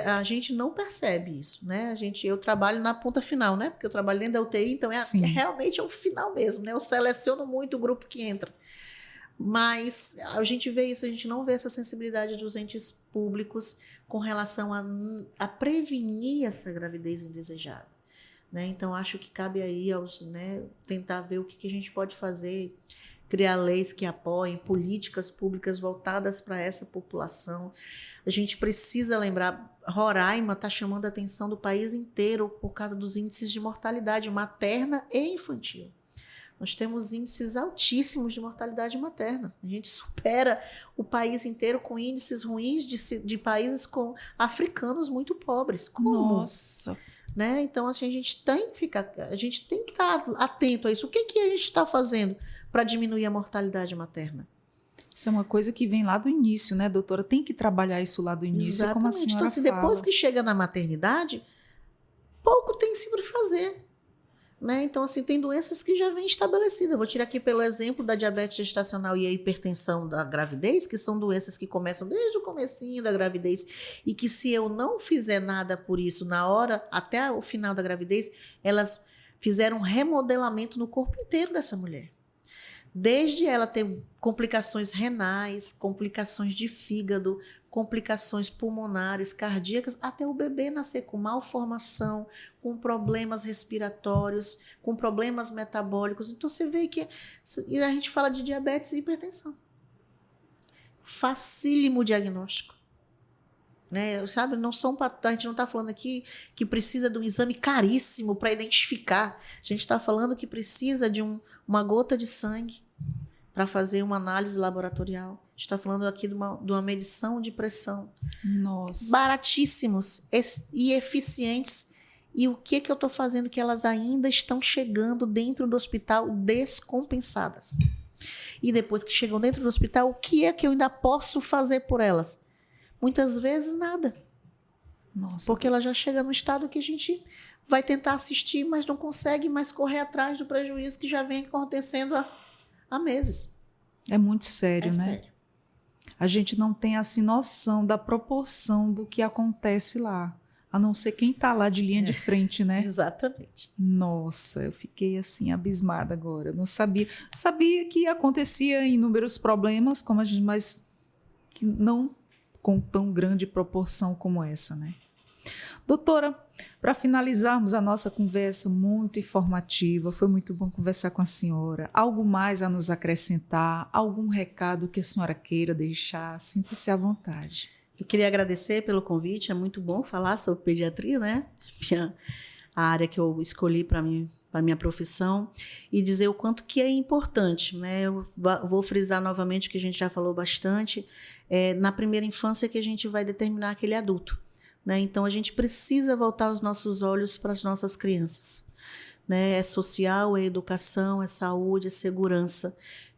a gente não percebe isso, né? Eu trabalho na ponta final, né? Porque eu trabalho dentro da UTI, então realmente é o final mesmo, né? Eu seleciono muito o grupo que entra. Mas a gente vê isso, a gente não vê essa sensibilidade dos entes públicos com relação a prevenir essa gravidez indesejada. Né? Então, acho que cabe aí tentar ver o que a gente pode fazer, criar leis que apoiem, políticas públicas voltadas para essa população. A gente precisa lembrar, Roraima está chamando a atenção do país inteiro por causa dos índices de mortalidade materna e infantil. Nós temos índices altíssimos de mortalidade materna. A gente supera o país inteiro com índices ruins de países africanos muito pobres. Como? Nossa! Né? Então, assim, a gente tem que estar atento a isso. O que a gente está fazendo para diminuir a mortalidade materna? Isso é uma coisa que vem lá do início, né, doutora? Tem que trabalhar isso lá do início, Exatamente. como a senhora então, assim, fala. depois que chega na maternidade, pouco tem se por fazer. Né? Então, assim, tem doenças que já vêm estabelecidas. Eu vou tirar aqui pelo exemplo da diabetes gestacional e a hipertensão da gravidez, que são doenças que começam desde o comecinho da gravidez e que se eu não fizer nada por isso na hora, até o final da gravidez, elas fizeram um remodelamento no corpo inteiro dessa mulher. Desde ela ter complicações renais, complicações de fígado, complicações pulmonares, cardíacas, até o bebê nascer com malformação, com problemas respiratórios, com problemas metabólicos. Então você vê que e a gente fala de diabetes e hipertensão. Facílimo diagnóstico. Né? Sabe, a gente não está falando aqui que precisa de um exame caríssimo para identificar. A gente está falando que precisa de uma gota de sangue para fazer uma análise laboratorial. A gente está falando aqui de uma medição de pressão. Nossa. Baratíssimos e eficientes. E o que eu estou fazendo? Que elas ainda estão chegando dentro do hospital descompensadas. E depois que chegam dentro do hospital, o que é que eu ainda posso fazer por elas? Muitas vezes nada. Nossa. Porque ela já chega no estado que a gente vai tentar assistir, mas não consegue mais correr atrás do prejuízo que já vem acontecendo há meses. É muito sério, né? Sério. A gente não tem assim noção da proporção do que acontece lá. A não ser quem está lá de linha de frente, né? Exatamente. Nossa, eu fiquei assim abismada agora. Eu não sabia. Sabia que acontecia inúmeros problemas, como a gente, mas que não com tão grande proporção como essa, né? Doutora, para finalizarmos a nossa conversa muito informativa, foi muito bom conversar com a senhora. Algo mais a nos acrescentar? Algum recado que a senhora queira deixar? Sinta-se à vontade. Eu queria agradecer pelo convite, é muito bom falar sobre pediatria, né? A área que eu escolhi para minha profissão, e dizer o quanto que é importante, né? Eu vou frisar novamente o que a gente já falou bastante, na primeira infância que a gente vai determinar aquele adulto, né? Então a gente precisa voltar os nossos olhos para as nossas crianças, né? É social, é educação, é saúde, é segurança.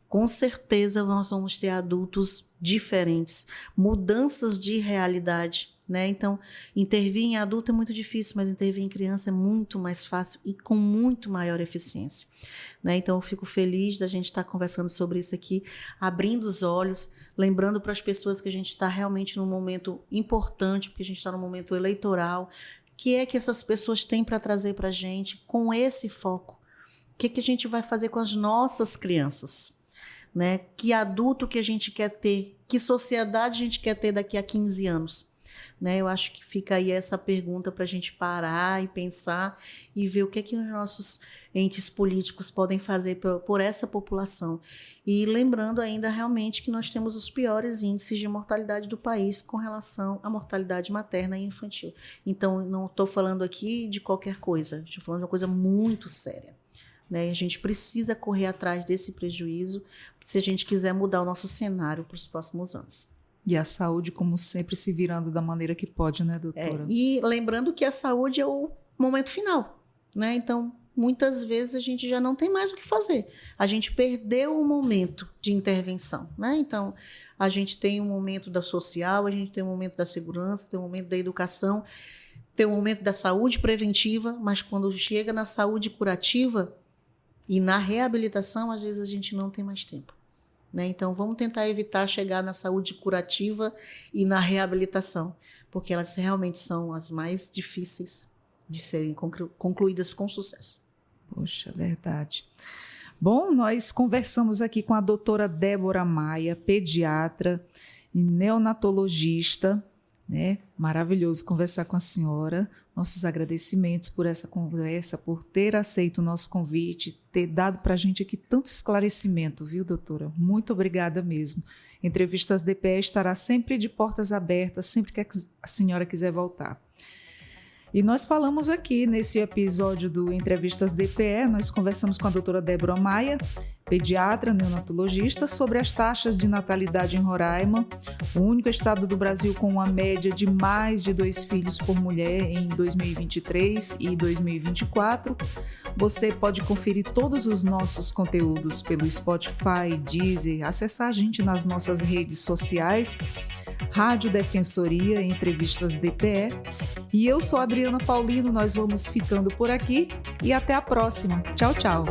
Com certeza nós vamos ter adultos diferentes, mudanças de realidade, né? Então, intervir em adulto é muito difícil, mas intervir em criança é muito mais fácil e com muito maior eficiência, né? Então, eu fico feliz da gente estar conversando sobre isso aqui, abrindo os olhos, lembrando para as pessoas que a gente está realmente num momento importante, porque a gente está num momento eleitoral, que é que essas pessoas têm para trazer para a gente com esse foco? O que a gente vai fazer com as nossas crianças? Né? Que adulto que a gente quer ter? Que sociedade a gente quer ter daqui a 15 anos? Né? Eu acho que fica aí essa pergunta para a gente parar e pensar e ver o que os nossos entes políticos podem fazer por essa população. E lembrando ainda realmente que nós temos os piores índices de mortalidade do país com relação à mortalidade materna e infantil. Então, não estou falando aqui de qualquer coisa, estou falando de uma coisa muito séria. Né? A gente precisa correr atrás desse prejuízo se a gente quiser mudar o nosso cenário para os próximos anos. E a saúde, como sempre, se virando da maneira que pode, né, doutora? E lembrando que a saúde é o momento final, né? Então, muitas vezes a gente já não tem mais o que fazer. A gente perdeu o momento de intervenção, né? Então, a gente tem um momento da social, a gente tem um momento da segurança, tem um momento da educação, tem um momento da saúde preventiva, mas quando chega na saúde curativa, e na reabilitação, às vezes, a gente não tem mais tempo. Né? Então, vamos tentar evitar chegar na saúde curativa e na reabilitação, porque elas realmente são as mais difíceis de serem concluídas com sucesso. Poxa, verdade. Bom, nós conversamos aqui com a doutora Débora Maia, pediatra e neonatologista, né? Maravilhoso conversar com a senhora. Nossos agradecimentos por essa conversa, por ter aceito o nosso convite, ter dado para a gente aqui tanto esclarecimento, viu, doutora? Muito obrigada mesmo. Entrevistas DPE estará sempre de portas abertas, sempre que a senhora quiser voltar. E nós falamos aqui nesse episódio do Entrevistas DPE, nós conversamos com a doutora Débora Maia, pediatra, neonatologista, sobre as taxas de natalidade em Roraima, o único estado do Brasil com uma média de mais de 2 filhos por mulher em 2023 e 2024. Você pode conferir todos os nossos conteúdos pelo Spotify, Deezer, acessar a gente nas nossas redes sociais, Rádio Defensoria, Entrevistas DPE. E eu sou a Adriana Paulino, nós vamos ficando por aqui e até a próxima. Tchau, tchau.